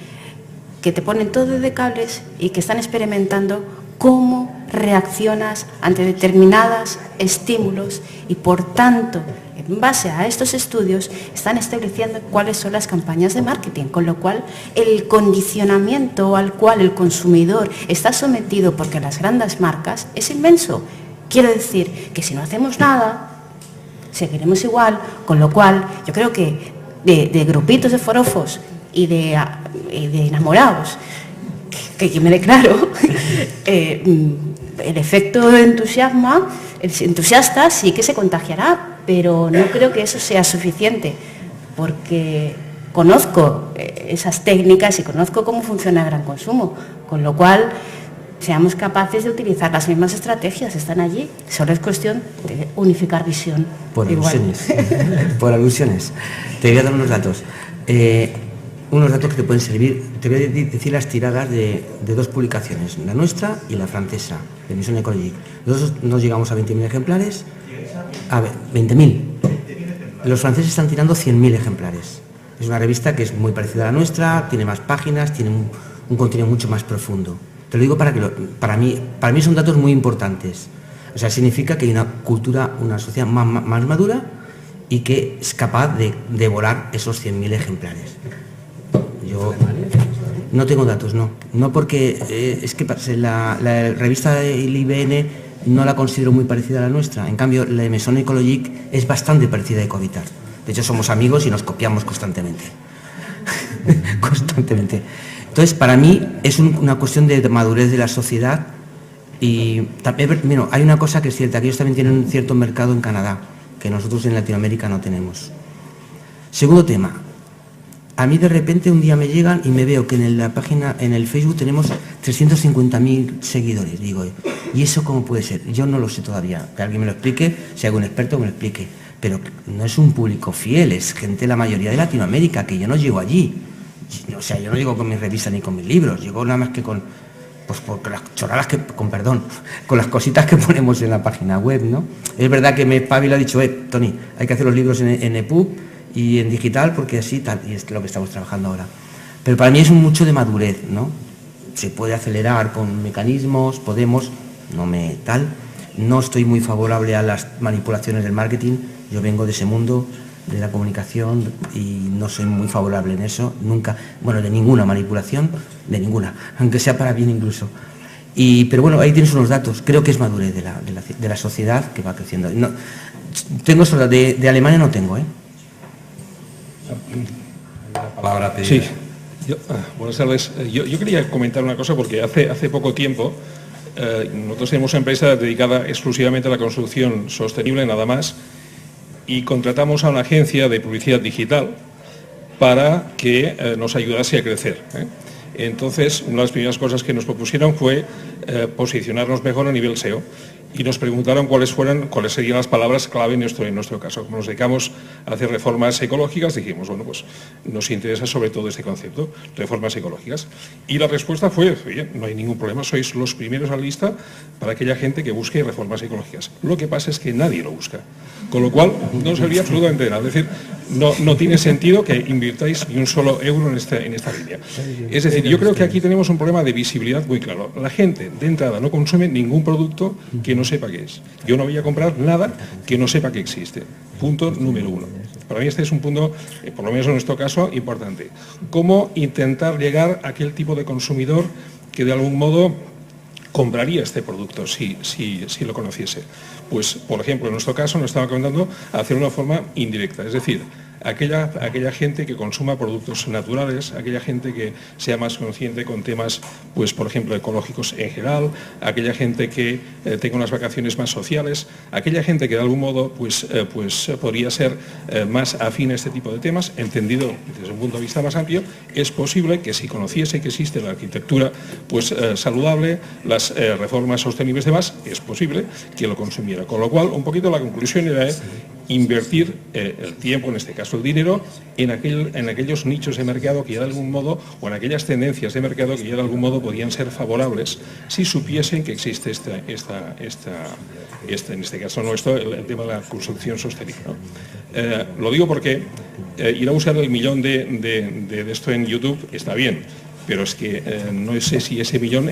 que te ponen todo de cables y que están experimentando cómo reaccionas ante determinados estímulos y, por tanto, en base a estos estudios, están estableciendo cuáles son las campañas de marketing, con lo cual el condicionamiento al cual el consumidor está sometido porque las grandes marcas es inmenso. Quiero decir que si no hacemos nada, seguiremos igual, con lo cual yo creo que de grupitos de forofos y de enamorados, que yo me declaro, el efecto entusiasta sí que se contagiará, pero no creo que eso sea suficiente, porque conozco esas técnicas y conozco cómo funciona el gran consumo, con lo cual seamos capaces de utilizar las mismas estrategias, están allí, solo es cuestión de unificar visión. Por alusiones, por alusiones. Te voy a dar unos datos. Unos datos que te pueden servir. Te voy a decir las tiradas de dos publicaciones, la nuestra y la francesa, de Mission Ecologique. Nosotros nos llegamos a 20.000 ejemplares. A ver, 20.000. Los franceses están tirando 100.000 ejemplares. Es una revista que es muy parecida a la nuestra, tiene más páginas, tiene un contenido mucho más profundo. Te lo digo para mí son datos muy importantes. O sea, significa que hay una cultura, una sociedad más madura y que es capaz de devorar esos 100.000 ejemplares. Yo no tengo datos, no porque es que la revista del IBN no la considero muy parecida a la nuestra. En cambio, la de Mission Ecologique es bastante parecida a Ecovitar. De hecho, somos amigos y nos copiamos constantemente. Constantemente. Entonces, para mí es una cuestión de madurez de la sociedad y también, bueno, hay una cosa que es cierta, que ellos también tienen un cierto mercado en Canadá, que nosotros en Latinoamérica no tenemos. Segundo tema. A mí de repente un día me llegan y me veo que en la página, en el Facebook tenemos 350.000 seguidores. Digo, ¿y eso cómo puede ser? Yo no lo sé todavía. Que alguien me lo explique, si hay algún experto me lo explique. Pero no es un público fiel, es gente, la mayoría de Latinoamérica, que yo no llego allí. O sea, yo no llego con mis revistas ni con mis libros, llego nada más que con las chorradas con las cositas que ponemos en la página web, ¿no? Es verdad que Pavi lo ha dicho, Tony, hay que hacer los libros en EPUB y en digital porque así tal, y es lo que estamos trabajando ahora. Pero para mí es mucho de madurez, ¿no? Se puede acelerar con mecanismos, no estoy muy favorable a las manipulaciones del marketing, yo vengo de ese mundo de la comunicación y no soy muy favorable en eso, nunca, bueno, de ninguna manipulación, de ninguna, aunque sea para bien incluso. Pero bueno, ahí tienes unos datos, creo que es madurez de la sociedad que va creciendo. No, tengo solo, de Alemania no tengo, La palabra te sí. Buenas tardes. Yo quería comentar una cosa porque hace poco tiempo nosotros tenemos una empresa dedicada exclusivamente a la construcción sostenible, nada más, y contratamos a una agencia de publicidad digital para que nos ayudase a crecer. Entonces, una de las primeras cosas que nos propusieron fue posicionarnos mejor a nivel SEO y nos preguntaron cuáles serían las palabras clave en nuestro caso. Como nos dedicamos a hacer reformas ecológicas, dijimos, bueno, pues nos interesa sobre todo este concepto, reformas ecológicas. Y la respuesta fue, oye, no hay ningún problema, sois los primeros a la lista para aquella gente que busque reformas ecológicas. Lo que pasa es que nadie lo busca, con lo cual no serviría absolutamente de nada. Es decir, no tiene sentido que invirtáis ni un solo euro en esta línea. Es decir, yo creo que aquí tenemos un problema de visibilidad muy claro. La gente de entrada no consume ningún producto que no sepa qué es. Yo no voy a comprar nada que no sepa que existe. Punto número uno. Para mí este es un punto, por lo menos en nuestro caso, importante. ¿Cómo intentar llegar a aquel tipo de consumidor que de algún modo compraría este producto si lo conociese? Pues, por ejemplo, en nuestro caso nos estaba comentando hacer una forma indirecta, es decir, aquella gente que consuma productos naturales, aquella gente que sea más consciente con temas, pues por ejemplo, ecológicos en general, aquella gente que tenga unas vacaciones más sociales, aquella gente que de algún modo pues podría ser más afín a este tipo de temas, entendido desde un punto de vista más amplio. Es posible que si conociese que existe la arquitectura pues saludable, las reformas sostenibles y demás, es posible que lo consumiera. Con lo cual, un poquito la conclusión era invertir el tiempo, en este caso el dinero, en aquellos nichos de mercado que ya de algún modo, o en aquellas tendencias de mercado que ya de algún modo podían ser favorables si supiesen que existe en este caso nuestro, el tema de la construcción sostenible, ¿no? Lo digo porque ir a buscar el millón de esto en YouTube está bien, pero es que no sé si ese millón,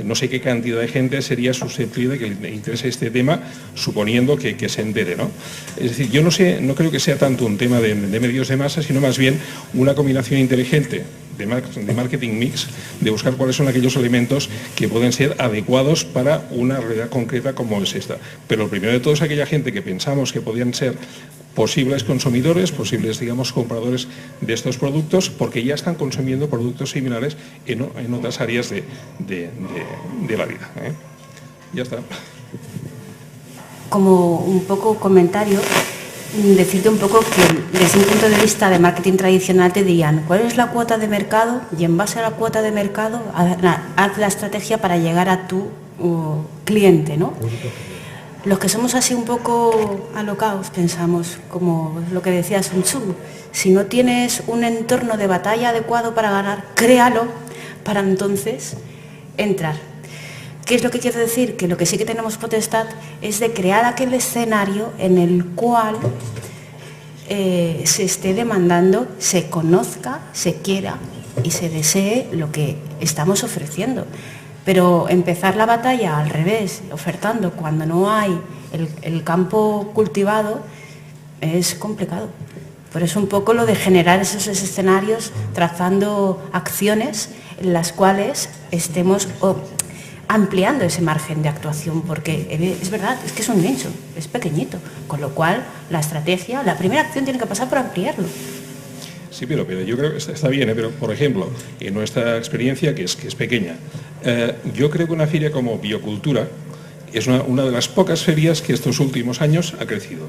no sé qué cantidad de gente sería susceptible de que le interese este tema, suponiendo que se entere, ¿no? Es decir, yo no creo que sea tanto un tema de medios de masa, sino más bien una combinación inteligente de marketing mix, de buscar cuáles son aquellos elementos que pueden ser adecuados para una realidad concreta como es esta. Pero lo primero de todo es aquella gente que pensamos que podían ser posibles consumidores, posibles, digamos, compradores de estos productos, porque ya están consumiendo productos similares en otras áreas de la vida. Ya está. Como un poco comentario, decirte un poco que desde un punto de vista de marketing tradicional te dirían cuál es la cuota de mercado y en base a la cuota de mercado haz la estrategia para llegar a tu cliente, ¿no? Los que somos así un poco alocados pensamos, como lo que decía Sun Tzu, si no tienes un entorno de batalla adecuado para ganar, créalo para entonces entrar. ¿Qué es lo que quiero decir? Que lo que sí que tenemos potestad es de crear aquel escenario en el cual se esté demandando, se conozca, se quiera y se desee lo que estamos ofreciendo. Pero empezar la batalla al revés, ofertando cuando no hay el campo cultivado, es complicado. Por eso un poco lo de generar esos escenarios, trazando acciones en las cuales estemos ampliando ese margen de actuación, porque es verdad, es que es un nicho, es pequeñito, con lo cual la estrategia, la primera acción tiene que pasar por ampliarlo. Sí, pero yo creo que está bien, pero por ejemplo, en nuestra experiencia, que es pequeña, yo creo que una feria como Biocultura es una de las pocas ferias que estos últimos años ha crecido.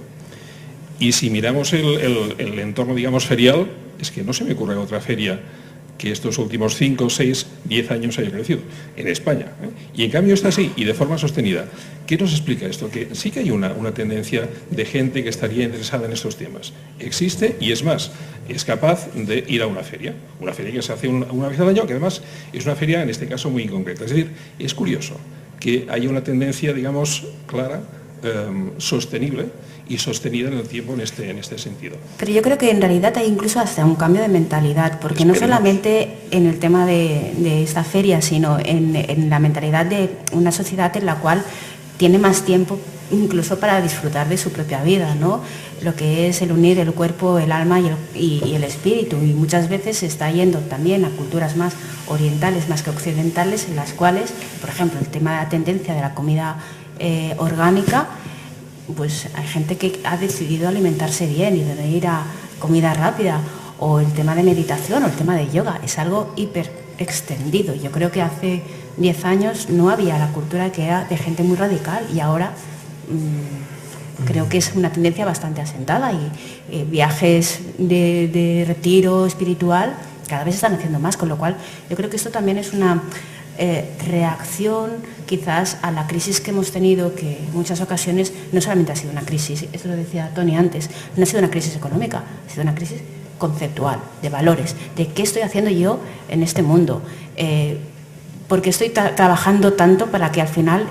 Y si miramos el entorno, digamos, ferial, es que no se me ocurre otra feria que estos últimos 5, 6, 10 años haya crecido en España. Y en cambio está así y de forma sostenida. ¿Qué nos explica esto? Que sí que hay una tendencia de gente que estaría interesada en estos temas. Existe y es más, es capaz de ir a una feria que se hace una vez al año, que además es una feria en este caso muy concreta. Es decir, es curioso que haya una tendencia, digamos, clara, sostenible y sostenida en el tiempo en este sentido. Pero yo creo que en realidad hay incluso hasta un cambio de mentalidad, porque no solamente en el tema de esta feria, sino en la mentalidad de una sociedad en la cual tiene más tiempo incluso para disfrutar de su propia vida, ¿no? Lo que es el unir el cuerpo, el alma y el espíritu, y muchas veces se está yendo también a culturas más orientales, más que occidentales, en las cuales, por ejemplo, el tema de la tendencia de la comida orgánica, pues hay gente que ha decidido alimentarse bien y de ir a comida rápida, o el tema de meditación o el tema de yoga, es algo hiper extendido. Yo creo que hace 10 años no había la cultura que era de gente muy radical, y ahora creo que es una tendencia bastante asentada, y viajes de retiro espiritual cada vez se están haciendo más, con lo cual yo creo que esto también es una reacción quizás a la crisis que hemos tenido, que en muchas ocasiones no solamente ha sido una crisis, esto lo decía Tony antes, no ha sido una crisis económica, ha sido una crisis conceptual, de valores, de qué estoy haciendo yo en este mundo, porque estoy trabajando tanto para que al final,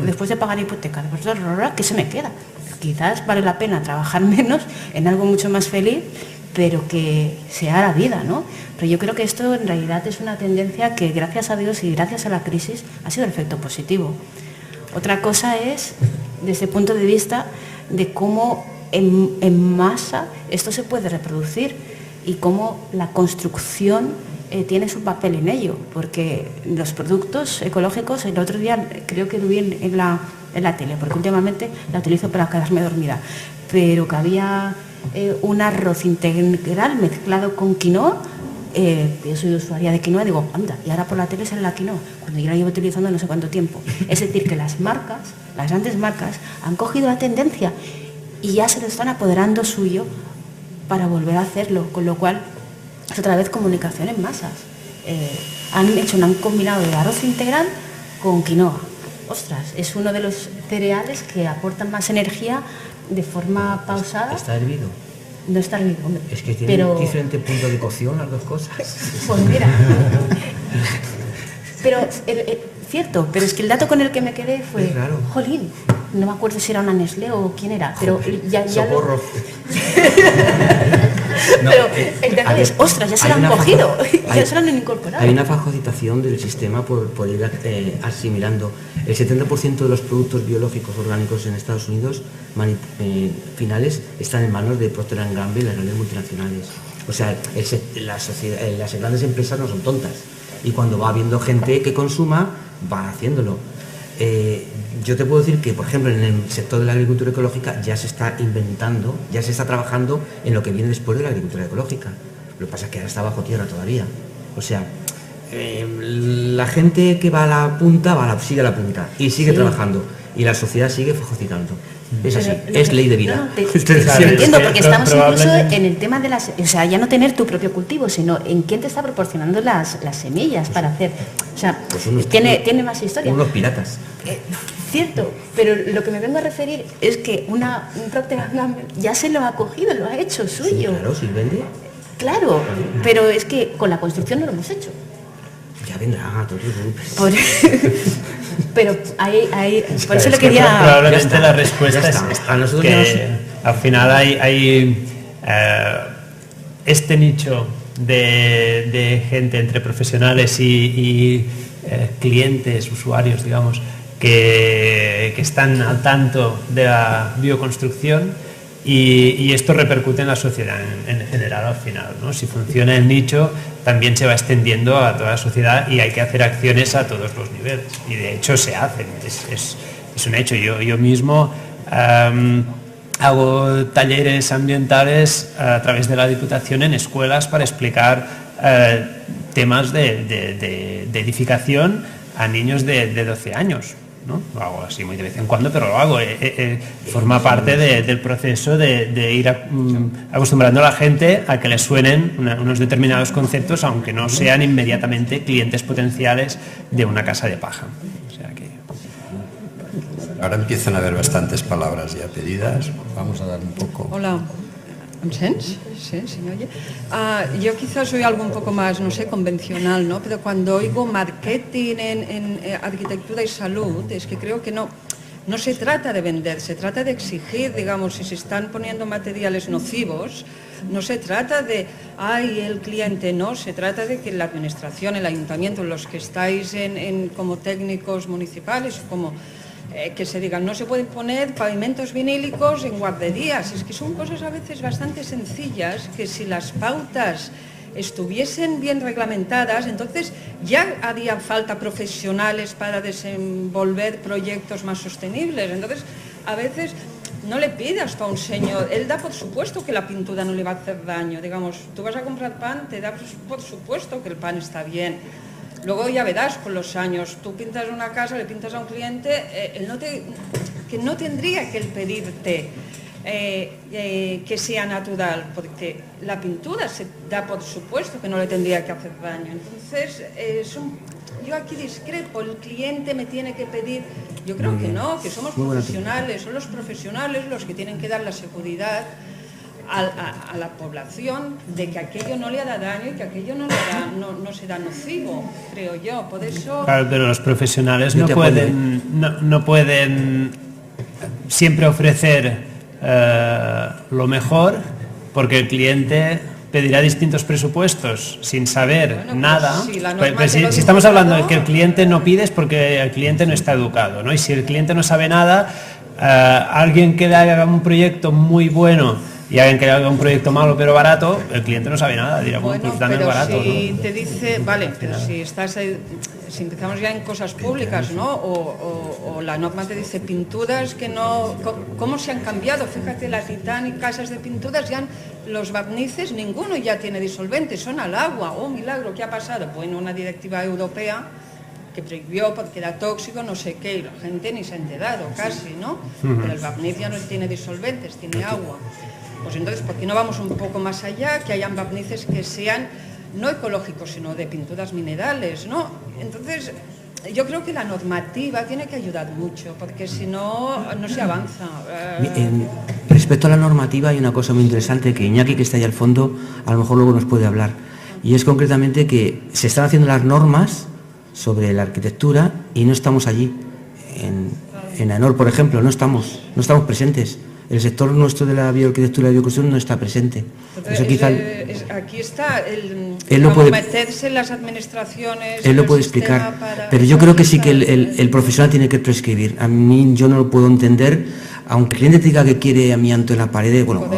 después de pagar hipoteca, ¿qué se me queda? Quizás vale la pena trabajar menos en algo mucho más feliz, pero que sea la vida, ¿no? Pero yo creo que esto en realidad es una tendencia que, gracias a Dios y gracias a la crisis, ha sido el efecto positivo. Otra cosa es, desde el punto de vista de cómo en masa esto se puede reproducir y cómo la construcción tiene su papel en ello, porque los productos ecológicos, el otro día creo que lo vi en la tele, porque últimamente la utilizo para quedarme dormida, pero que había un arroz integral mezclado con quinoa. Yo soy usuaria de quinoa, digo, anda, y ahora por la tele sale la quinoa, cuando yo la llevo utilizando no sé cuánto tiempo. Es decir, que las marcas, las grandes marcas, han cogido la tendencia y ya se lo están apoderando suyo para volver a hacerlo, con lo cual es otra vez comunicación en masas. Han combinado el arroz integral con quinoa. Ostras, es uno de los cereales que aportan más energía de forma pausada. ¿Está hervido? No está hervido, hombre. Es que tienen diferente punto de cocción las dos cosas. Pues mira. Pero, cierto, pero es que el dato con el que me quedé fue, jolín, no me acuerdo si era una Nestlé o quién era, pero ya Socorro. Pero entonces, ostras, ya se lo han cogido, ya se lo han incorporado. Hay una fagocitación del sistema por ir asimilando. El 70% de los productos biológicos orgánicos en Estados Unidos finales están en manos de Procter & Gamble y las grandes multinacionales. O sea, las grandes empresas no son tontas. Y cuando va habiendo gente que consuma, van haciéndolo. Yo te puedo decir que, por ejemplo, en el sector de la agricultura ecológica ya se está inventando, ya se está trabajando en lo que viene después de la agricultura ecológica. Lo que pasa es que ahora está bajo tierra todavía. O sea, la gente que va a la punta, sigue a la punta y sigue trabajando. Y la sociedad sigue fagocitando. Es así, es ley de vida. Te entiendo, porque estamos incluso en el tema de o sea, ya no tener tu propio cultivo, sino en quién te está proporcionando las semillas para hacer. O sea, pues tiene más historia. Unos piratas. Cierto, pero lo que me vengo a referir es que un Procter & Gamble ya se lo ha cogido, lo ha hecho suyo. Sí, claro, si vende. Claro, pero es que con la construcción no lo hemos hecho. Ya vendrá, todo el Pero por eso lo quería... Probablemente la respuesta es esta, que al final hay este nicho de gente entre profesionales y clientes, usuarios, digamos, que están al tanto de la bioconstrucción y esto repercute en la sociedad en general al final, ¿no? Si funciona el nicho, también se va extendiendo a toda la sociedad y hay que hacer acciones a todos los niveles. Y de hecho se hacen, es un hecho. Yo mismo hago talleres ambientales a través de la Diputación en escuelas para explicar temas de edificación a niños de 12 años. ¿No? Lo hago así muy de vez en cuando, pero lo hago. Forma parte del proceso de ir acostumbrando a la gente a que les suenen unos determinados conceptos, aunque no sean inmediatamente clientes potenciales de una casa de paja. O sea que... Ahora empiezan a haber bastantes palabras ya pedidas. Vamos a dar un poco... Hola. ¿Me sents? Sí, ¿se me oye? Yo quizás soy algo un poco más, no sé, convencional, ¿no? Pero cuando oigo marketing en arquitectura y salud, es que creo que no se trata de vender, se trata de exigir, digamos, si se están poniendo materiales nocivos, no se trata de, el cliente, no, se trata de que la administración, el ayuntamiento, los que estáis como técnicos municipales, como... que se digan, no se pueden poner pavimentos vinílicos en guarderías. Es que son cosas a veces bastante sencillas que si las pautas estuviesen bien reglamentadas, entonces ya haría falta profesionales para desenvolver proyectos más sostenibles. Entonces, a veces no le pidas a un señor, él da por supuesto que la pintura no le va a hacer daño. Digamos, tú vas a comprar pan, te da por supuesto que el pan está bien. Luego ya verás con los años, tú pintas una casa, le pintas a un cliente, que no tendría que él pedirte que sea natural, porque la pintura se da por supuesto que no le tendría que hacer daño. Entonces, yo aquí discrepo, el cliente me tiene que pedir, yo creo que no, que somos profesionales, son los profesionales los que tienen que dar la seguridad a la población de que aquello no le hará daño y que aquello no será nocivo, creo yo. Por eso... Claro, pero los profesionales no pueden siempre ofrecer lo mejor, porque el cliente pedirá distintos presupuestos sin saber nada. Si estamos hablando de que el cliente no pide es porque el cliente no está educado, ¿no? Y si el cliente no sabe nada, alguien que le haga un proyecto muy bueno y alguien que haga un proyecto malo pero barato, el cliente no sabe nada, dirá, bueno, pues dame el barato. Si ¿no? te dice, vale, pero si empezamos ya en cosas públicas, ¿no? O la norma te dice pinturas que no... ¿Cómo se han cambiado? Fíjate, la Titanic, casas de pinturas, ya los barnices, ninguno ya tiene disolventes, son al agua. ¡Oh, milagro! ¿Qué ha pasado? Bueno, una directiva europea que prohibió porque era tóxico, no sé qué, y la gente ni se ha enterado casi, ¿no? Pero el barniz ya no tiene disolventes, tiene agua. Pues entonces, ¿por qué no vamos un poco más allá? Que hayan barnices que sean no ecológicos, sino de pinturas minerales, ¿no? Entonces, yo creo que la normativa tiene que ayudar mucho, porque si no, no se avanza. Respecto a la normativa hay una cosa muy interesante que Iñaki, que está ahí al fondo, a lo mejor luego nos puede hablar. Y es concretamente que se están haciendo las normas sobre la arquitectura y no estamos allí. En AENOR, por ejemplo, no estamos presentes. el sector nuestro de la bioarquitectura y la bioconstrucción no está presente. Entonces, Eso quizá aquí está él lo puede, meterse en las administraciones. él lo puede explicar, pero yo creo que sí que el profesional tiene que prescribir. A mí yo no lo puedo entender, aunque el cliente te diga que quiere amianto en la pared, bueno,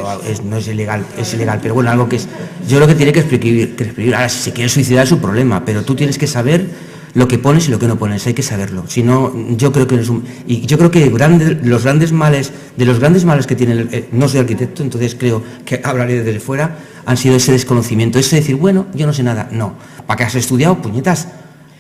no es ilegal, es ilegal, pero bueno, algo que es, yo creo que tiene que prescribir. Ahora, si se quiere suicidar es su problema, pero tú tienes que saber lo que pones y lo que no pones, hay que saberlo. Si no, yo creo que y yo creo que los grandes males que tiene no soy arquitecto, entonces creo que hablaré desde fuera, han sido ese desconocimiento, ese decir, bueno, yo no sé nada. No, ¿para qué has estudiado, puñetas?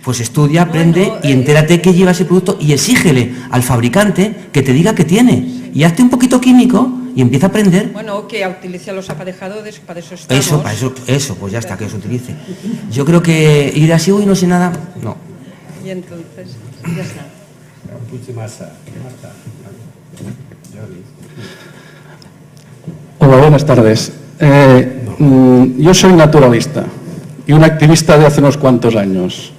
Pues estudia, aprende y entérate que lleva ese producto y exígele al fabricante que te diga que tiene. Y hazte un poquito químico y empieza a aprender. Bueno, que utilice los aparejadores, para eso estamos. Eso, pues ya está, que los utilice. Yo creo que ir así, uy, no sé nada, no. Y entonces, ya está. Hola, buenas tardes. Yo soy naturalista y un activista de hace unos cuantos años.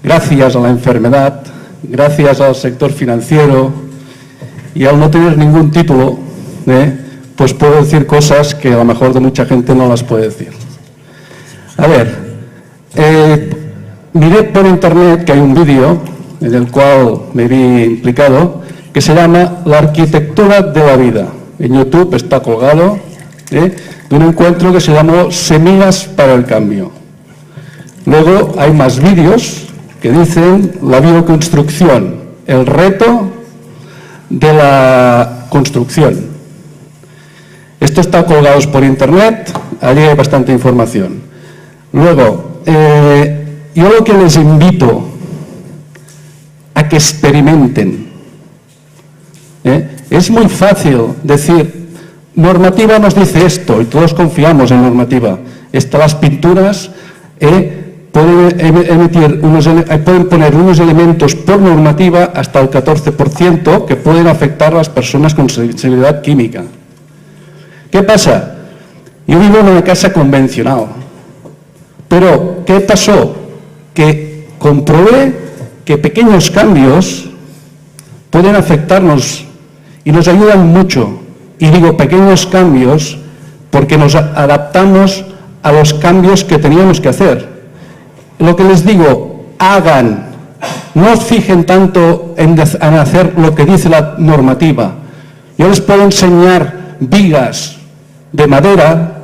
Gracias a la enfermedad, gracias al sector financiero y al no tener ningún título, pues puedo decir cosas que a lo mejor de mucha gente no las puede decir. A ver, miré por internet que hay un vídeo en el cual me vi implicado que se llama La arquitectura de la vida. En YouTube está colgado, de un encuentro que se llamó Semillas para el cambio. Luego hay más vídeos que dicen la bioconstrucción, el reto de la construcción. Esto está colgados por internet, allí hay bastante información. Luego, yo lo que les invito a que experimenten. Es muy fácil decir, normativa nos dice esto, y todos confiamos en normativa. Las pinturas pueden poner unos elementos por normativa hasta el 14% que pueden afectar a las personas con sensibilidad química. ¿Qué pasa? Yo vivo en una casa convencional, pero ¿qué pasó? Que comprobé que pequeños cambios pueden afectarnos y nos ayudan mucho. Y digo pequeños cambios porque nos adaptamos a los cambios que teníamos que hacer. Lo que les digo, hagan, no os fijen tanto en hacer lo que dice la normativa. Yo les puedo enseñar vigas de madera,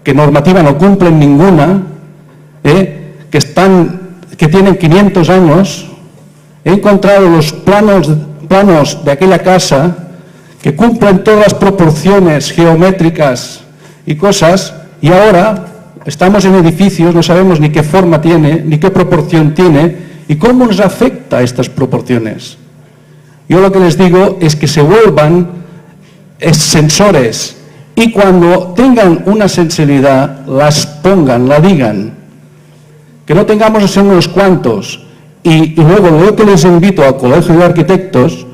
que normativa no cumplen ninguna, que tienen 500 años. He encontrado los planos de aquella casa que cumplen todas las proporciones geométricas y cosas, y ahora estamos en edificios, no sabemos ni qué forma tiene, ni qué proporción tiene, y cómo nos afecta estas proporciones. Yo lo que les digo es que se vuelvan sensores, y cuando tengan una sensibilidad, las pongan, la digan. Que no tengamos que ser unos cuantos. Y luego lo que les invito al Colegio de Arquitectos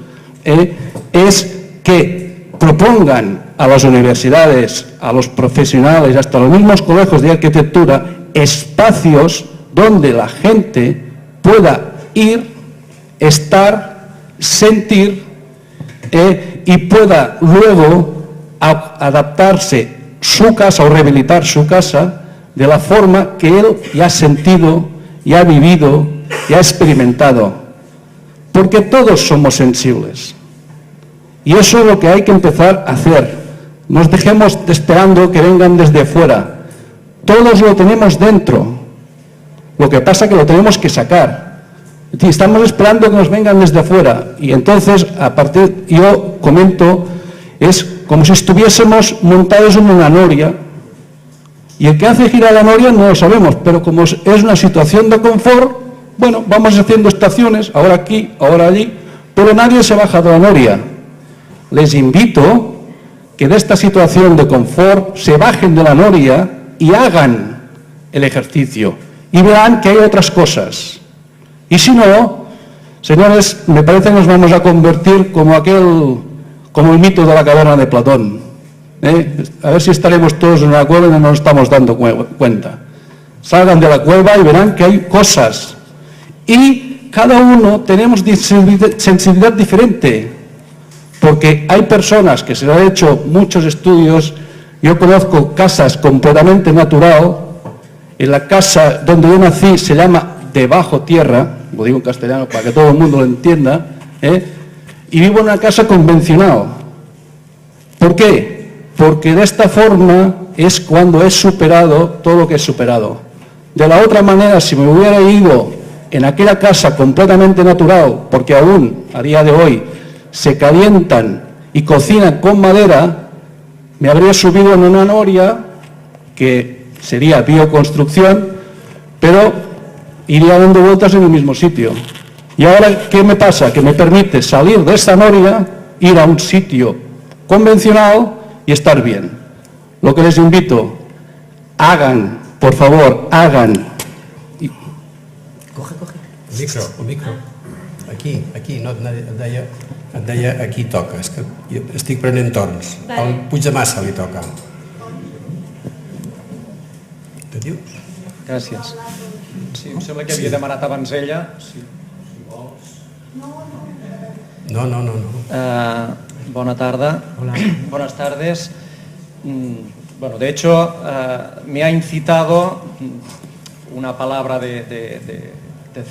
es que propongan a las universidades, a los profesionales, hasta los mismos colegios de arquitectura, espacios donde la gente pueda ir, estar, sentir y pueda luego adaptarse su casa o rehabilitar su casa de la forma que él ya ha sentido, ya ha vivido, ya ha experimentado. Porque todos somos sensibles. Y eso es lo que hay que empezar a hacer. No nos dejemos esperando que vengan desde fuera. Todos lo tenemos dentro. Lo que pasa es que lo tenemos que sacar. Estamos esperando que nos vengan desde fuera. Y entonces, yo comento, es como si estuviésemos montados en una noria. Y el que hace girar la noria no lo sabemos, pero como es una situación de confort, bueno, vamos haciendo estaciones, ahora aquí, ahora allí, pero nadie se baja de la noria. Les invito que de esta situación de confort se bajen de la noria y hagan el ejercicio y verán que hay otras cosas. Y si no, señores, me parece que nos vamos a convertir como el mito de la caverna de Platón. A ver si estaremos todos en una cueva y no nos estamos dando cuenta. Salgan de la cueva y verán que hay cosas. Y cada uno tenemos sensibilidad diferente. porque hay personas que se han hecho muchos estudios. Yo conozco casas completamente natural. En la casa donde yo nací se llama debajo tierra, lo digo en castellano para que todo el mundo lo entienda, y vivo en una casa convencional. ¿Por qué? Porque de esta forma es cuando he superado todo lo que he superado. De la otra manera, si me hubiera ido en aquella casa completamente natural, porque aún a día de hoy se calientan y cocinan con madera, me habría subido en una noria que sería bioconstrucción, pero iría dando vueltas en el mismo sitio. Y ahora, ¿qué me pasa? Que me permite salir de esta noria, ir a un sitio convencional y estar bien. Lo que les invito, hagan, por favor, hagan. Coge. El micro. Aquí, no, et deia aquí toca, és que jo estic prenent torns. Al Puigdemassa li toca. Què dius? Gràcies. Sí, em sembla que havia demanat abans ella. Si vols. No. Buena tarde. Hola. Buenas tardes. Bueno, de hecho, me ha incitado una palabra de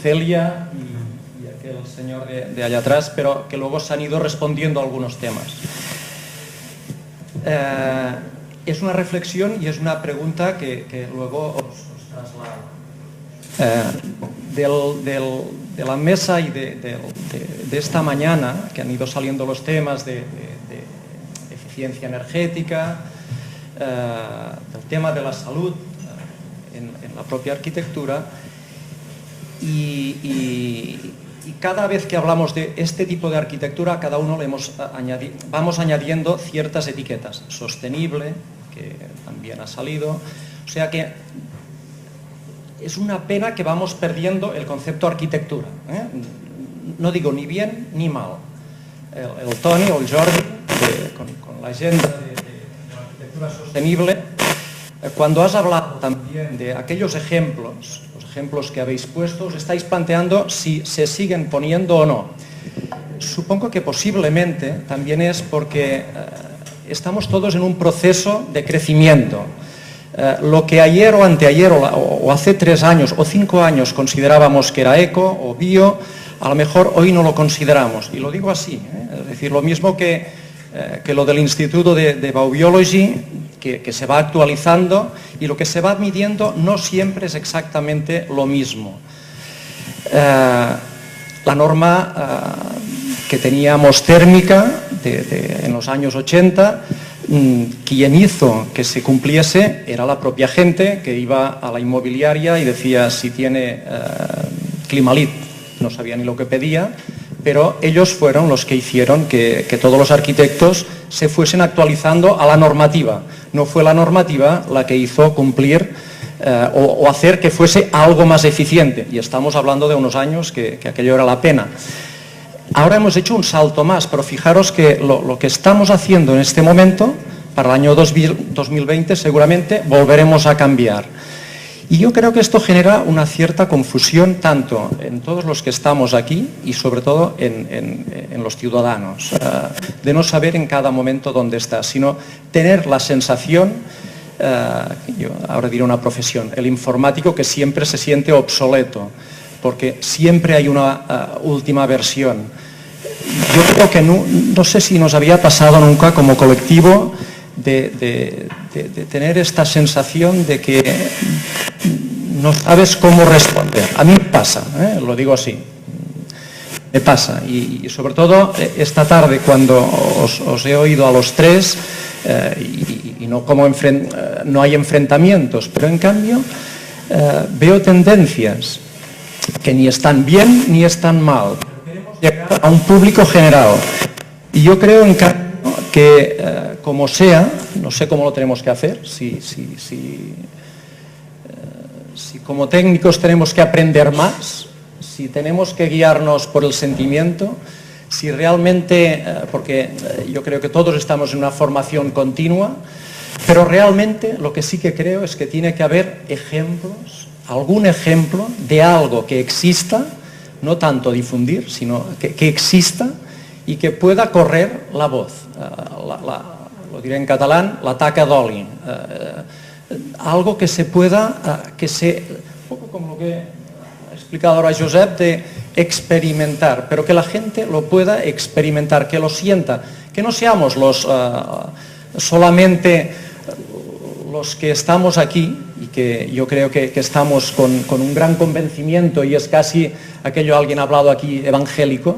Celia y aquel señor de allá atrás, pero que luego se han ido respondiendo a algunos temas. Es una reflexión y es una pregunta que luego os traslado. De la mesa y de esta mañana, que han ido saliendo los temas de eficiencia energética, del tema de la salud en la propia arquitectura, y cada vez que hablamos de este tipo de arquitectura, a cada uno le vamos añadiendo ciertas etiquetas. Sostenible, que también ha salido, o sea que es una pena que vamos perdiendo el concepto arquitectura. No digo ni bien ni mal. El Toni o el Jordi, con la agenda de la arquitectura sostenible, cuando has hablado también de aquellos ejemplos, los ejemplos que habéis puesto, os estáis planteando si se siguen poniendo o no. Supongo que posiblemente también es porque estamos todos en un proceso de crecimiento. Lo que ayer o anteayer o hace 3 años o 5 años considerábamos que era eco o bio, a lo mejor hoy no lo consideramos. Y lo digo así, es decir, lo mismo que lo del Instituto de Baubiology, que se va actualizando, y lo que se va midiendo no siempre es exactamente lo mismo. La norma que teníamos térmica en los años 80, quien hizo que se cumpliese era la propia gente que iba a la inmobiliaria y decía si tiene Climalit, no sabía ni lo que pedía, pero ellos fueron los que hicieron que todos los arquitectos se fuesen actualizando a la normativa. No fue la normativa la que hizo cumplir o hacer que fuese algo más eficiente, y estamos hablando de unos años que aquello era la pena. Ahora hemos hecho un salto más, pero fijaros que lo que estamos haciendo en este momento, para el año 2020 seguramente volveremos a cambiar. Y yo creo que esto genera una cierta confusión tanto en todos los que estamos aquí y sobre todo en los ciudadanos, de no saber en cada momento dónde está, sino tener la sensación, yo ahora diré una profesión, el informático que siempre se siente obsoleto, porque siempre hay una última versión. Yo creo que no sé si nos había pasado nunca como colectivo de tener esta sensación de que no sabes cómo responder. A mí me pasa, lo digo así, me pasa. Y sobre todo esta tarde cuando os he oído a los tres, y no, no hay enfrentamientos, pero en cambio veo tendencias que ni están bien ni están mal. Queremos llegar a un público general. Y yo creo en cambio que como sea, no sé cómo lo tenemos que hacer, si como técnicos tenemos que aprender más, si tenemos que guiarnos por el sentimiento, si realmente, porque yo creo que todos estamos en una formación continua, pero realmente lo que sí que creo es que tiene que haber ejemplos, algún ejemplo de algo que exista, no tanto difundir, sino que exista y que pueda correr la voz. Lo diré en catalán, la taca d'oli. Algo que se pueda, un poco como lo que ha explicado ahora Josep, de experimentar, pero que la gente lo pueda experimentar, que lo sienta, que no seamos solamente los que estamos aquí, y que yo creo que estamos con un gran convencimiento, y es casi aquello, alguien ha hablado aquí, evangélico,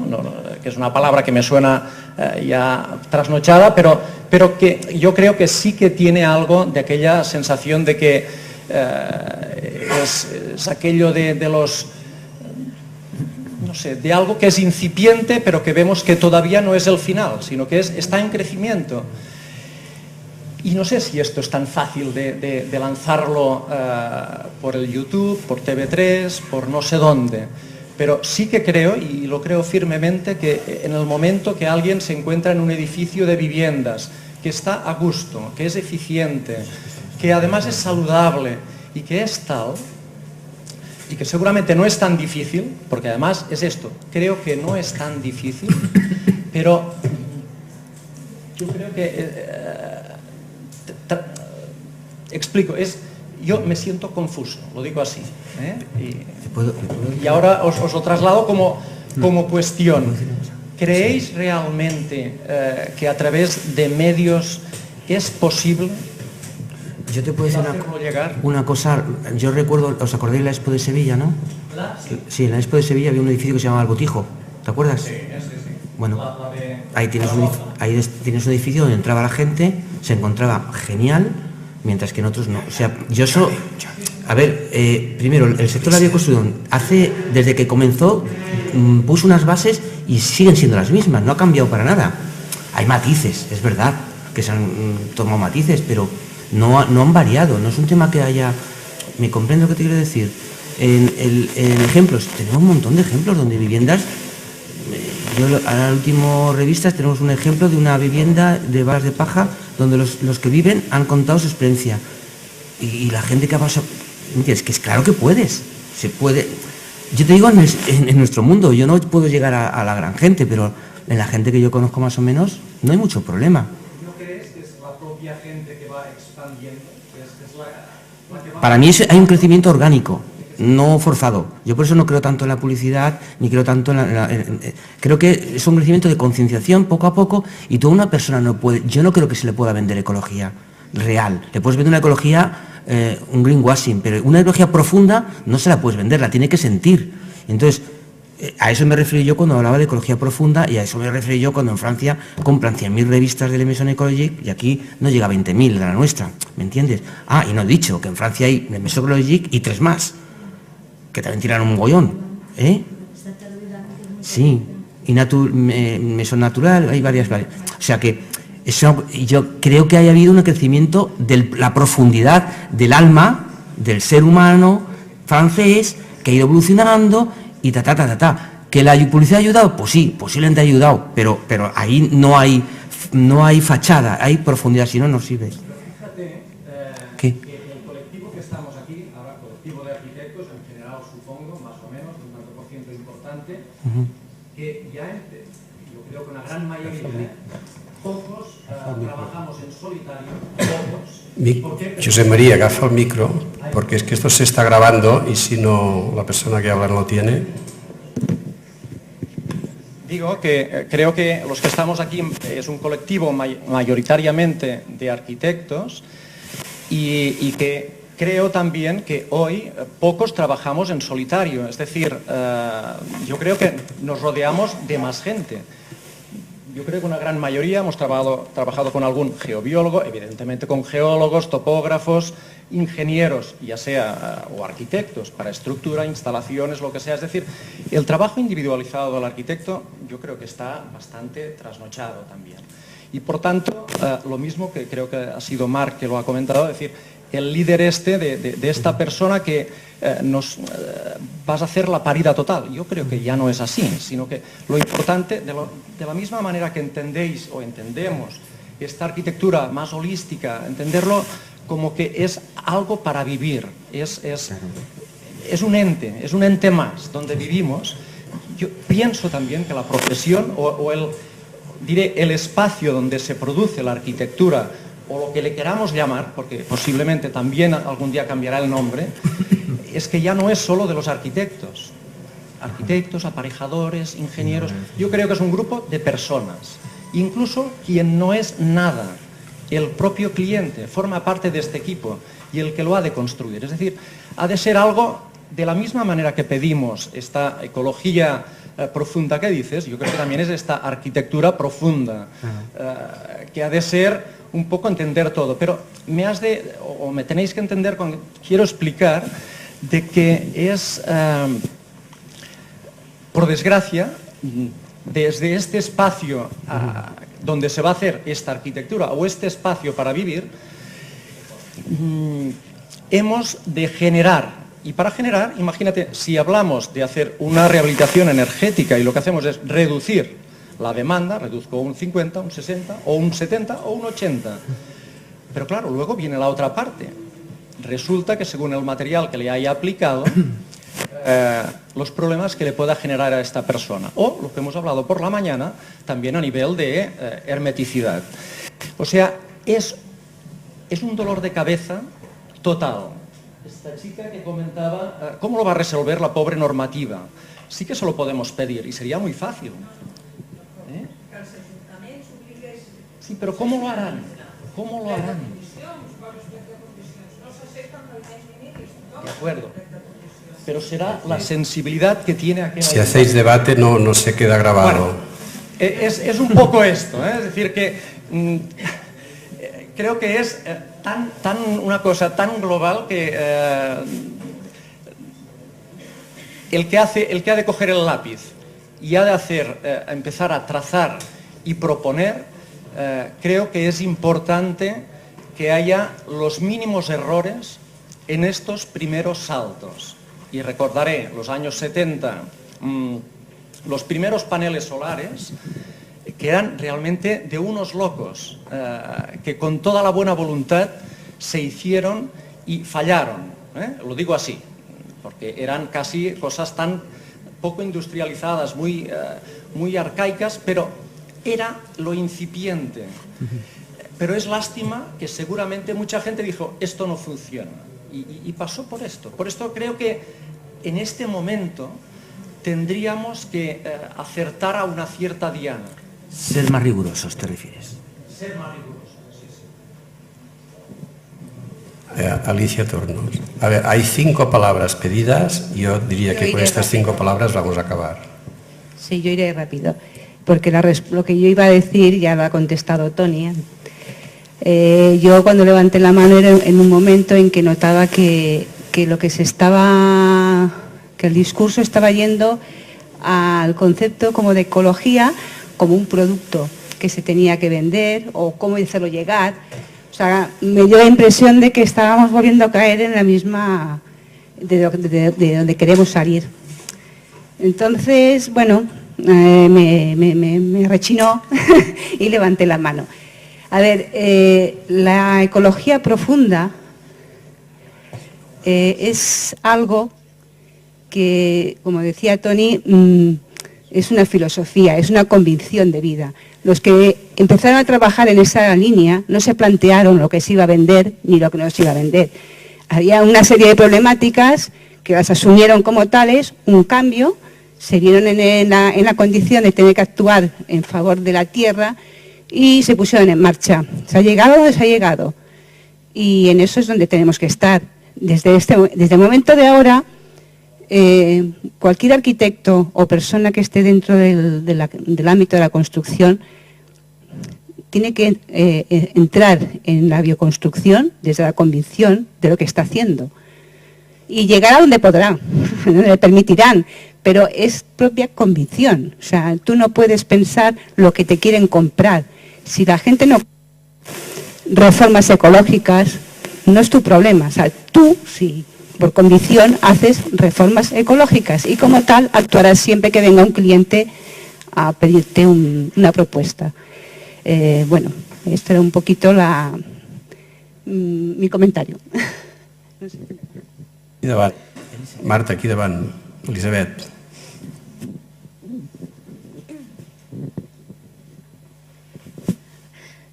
que es una palabra que me suena ya trasnochada, pero que yo creo que sí que tiene algo de aquella sensación de que es aquello de los, no sé, de algo que es incipiente, pero que vemos que todavía no es el final, sino que está en crecimiento. Y no sé si esto es tan fácil de lanzarlo por el YouTube, por TV3, por no sé dónde, pero sí que creo, y lo creo firmemente, que en el momento que alguien se encuentra en un edificio de viviendas, que está a gusto, que es eficiente, que además es saludable y que es tal, y que seguramente no es tan difícil, porque además es esto, creo que no es tan difícil, pero yo creo que... explico, yo me siento confuso, lo digo así, y ahora os lo traslado como cuestión. ¿Creéis realmente que a través de medios es posible? Yo te puedo decir una cosa. Yo recuerdo, ¿os acordáis de la Expo de Sevilla, no? Sí, en la Expo de Sevilla había un edificio que se llamaba El Botijo, ¿te acuerdas? Sí. Bueno, ahí tienes un edificio donde entraba la gente, se encontraba genial, mientras que en otros no. O sea, primero, el sector de la bioconstrucción desde que comenzó, puso unas bases y siguen siendo las mismas, no ha cambiado para nada. Hay matices, es verdad, que se han tomado matices, pero no han variado, no es un tema que haya... ¿Me comprendo lo que te quiero decir? En ejemplos, tenemos un montón de ejemplos donde viviendas... a las últimas revistas tenemos un ejemplo de una vivienda de varas de paja donde los que viven han contado su experiencia. Y la gente que ha pasado... Es que es claro que puedes, se puede... Yo te digo, en nuestro mundo, yo no puedo llegar a la gran gente, pero en la gente que yo conozco más o menos, no hay mucho problema. ¿No crees que es la propia gente que va expandiendo? Para mí hay un crecimiento orgánico, no forzado. Yo por eso no creo tanto en la publicidad, ni creo tanto creo que es un crecimiento de concienciación poco a poco, y toda una persona no puede... Yo no creo que se le pueda vender ecología real. Le puedes vender una ecología, un greenwashing, pero una ecología profunda no se la puedes vender, la tiene que sentir. Entonces, a eso me refiero yo cuando hablaba de ecología profunda, y a eso me refiero yo cuando en Francia compran 100.000 revistas de l'Émission écologique y aquí no llega a 20.000 de la nuestra, ¿me entiendes? Y no he dicho que en Francia hay l'Émission écologique y 3 más, que también tiran un mogollón, ¿eh? Sí, y Maison Natural, hay varias. O sea que eso, yo creo que haya habido un crecimiento de la profundidad del alma del ser humano francés, que ha ido evolucionando y ¿Que la publicidad ha ayudado? Pues sí, posiblemente ha ayudado, pero ahí no hay fachada, hay profundidad, si no, no sirve. Fíjate ¿Qué? que el colectivo que estamos aquí, ahora colectivo de arquitectos, en general supongo, más o menos, un tanto por ciento importante, que ya yo creo que una gran mayoría, pocos trabajamos en solitario, pocos. José María, agafa el micro, porque es que esto se está grabando y si no, la persona que habla no lo tiene. Digo que creo que los que estamos aquí es un colectivo mayoritariamente de arquitectos y que creo también que hoy pocos trabajamos en solitario. Es decir, yo creo que nos rodeamos de más gente. Yo creo que una gran mayoría hemos trabajado con algún geobiólogo, evidentemente con geólogos, topógrafos, ingenieros, ya sea, o arquitectos, para estructura, instalaciones, lo que sea. Es decir, el trabajo individualizado del arquitecto yo creo que está bastante trasnochado también. Y por tanto, lo mismo que creo que ha sido Marc que lo ha comentado, es decir, el líder de esta persona que vas a hacer la parida total. Yo creo que ya no es así, sino que lo importante, de la misma manera que entendéis o entendemos esta arquitectura más holística, entenderlo como que es algo para vivir, es un ente más donde vivimos. Yo pienso también que la profesión o diré, el espacio donde se produce la arquitectura, o lo que le queramos llamar, porque posiblemente también algún día cambiará el nombre, es que ya no es solo de los arquitectos. Arquitectos, aparejadores, ingenieros. Yo creo que es un grupo de personas. Incluso quien no es nada, el propio cliente, forma parte de este equipo y el que lo ha de construir. Es decir, ha de ser algo de la misma manera que pedimos esta ecología profunda que dices, yo creo que también es esta arquitectura profunda, que ha de ser un poco entender todo. Pero me tenéis que entender cuando quiero explicar de que es, por desgracia, desde este espacio donde se va a hacer esta arquitectura o este espacio para vivir, hemos de generar. Y para generar, imagínate, si hablamos de hacer una rehabilitación energética y lo que hacemos es reducir la demanda, reduzco un 50, un 60, o un 70 o un 80. Pero claro, luego viene la otra parte. Resulta que según el material que le haya aplicado, los problemas que le pueda generar a esta persona. O, lo que hemos hablado por la mañana, también a nivel de hermeticidad. O sea, es un dolor de cabeza total. Esta chica que comentaba, ¿cómo lo va a resolver la pobre normativa? Sí que se lo podemos pedir y sería muy fácil. Sí, pero ¿cómo lo harán? ¿Cómo lo harán? De acuerdo. Pero será la sensibilidad que tiene aquel... Si hacéis debate no se queda grabado. Bueno, es un poco esto, es decir que creo que es una cosa tan global que el que ha de coger el lápiz y ha de empezar a trazar y proponer, creo que es importante que haya los mínimos errores en estos primeros saltos. Y recordaré los años 70, los primeros paneles solares, que eran realmente de unos locos, que con toda la buena voluntad se hicieron y fallaron. Lo digo así, porque eran casi cosas tan poco industrializadas, muy arcaicas, pero era lo incipiente. Pero es lástima que seguramente mucha gente dijo, esto no funciona. Y pasó por esto. Por esto creo que en este momento tendríamos que acertar a una cierta diana. Ser más rigurosos, ¿te refieres? Ser más rigurosos, sí. Alicia Tornos. A ver, hay 5 palabras pedidas. Yo diría que con estas 5 palabras vamos a acabar. Sí, yo iré rápido, porque lo que yo iba a decir ya lo ha contestado Tony. Yo cuando levanté la mano era en un momento en que notaba que el discurso estaba yendo al concepto como de ecología, como un producto que se tenía que vender o cómo hacerlo llegar. O sea, me dio la impresión de que estábamos volviendo a caer en la misma, de donde queremos salir. Entonces, bueno, me rechinó y levanté la mano. A ver, la ecología profunda es algo que, como decía Tony, es una filosofía, es una convicción de vida. Los que empezaron a trabajar en esa línea no se plantearon lo que se iba a vender ni lo que no se iba a vender. Había una serie de problemáticas que las asumieron como tales, un cambio, se vieron en la condición de tener que actuar en favor de la tierra y se pusieron en marcha. Se ha llegado donde se ha llegado y en eso es donde tenemos que estar. Desde el momento de ahora, cualquier arquitecto o persona que esté dentro del ámbito de la construcción tiene que entrar en la bioconstrucción desde la convicción de lo que está haciendo y llegar a donde podrá, donde le permitirán, pero es propia convicción. O sea, tú no puedes pensar lo que te quieren comprar. Si la gente no reformas ecológicas, no es tu problema. O sea, tú sí, por convicción haces reformas ecológicas y como tal actuarás siempre que venga un cliente a pedirte una propuesta. Bueno, esto era un poquito mi comentario. No sé. Aquí davant. Marta, aquí davant. Elisabet.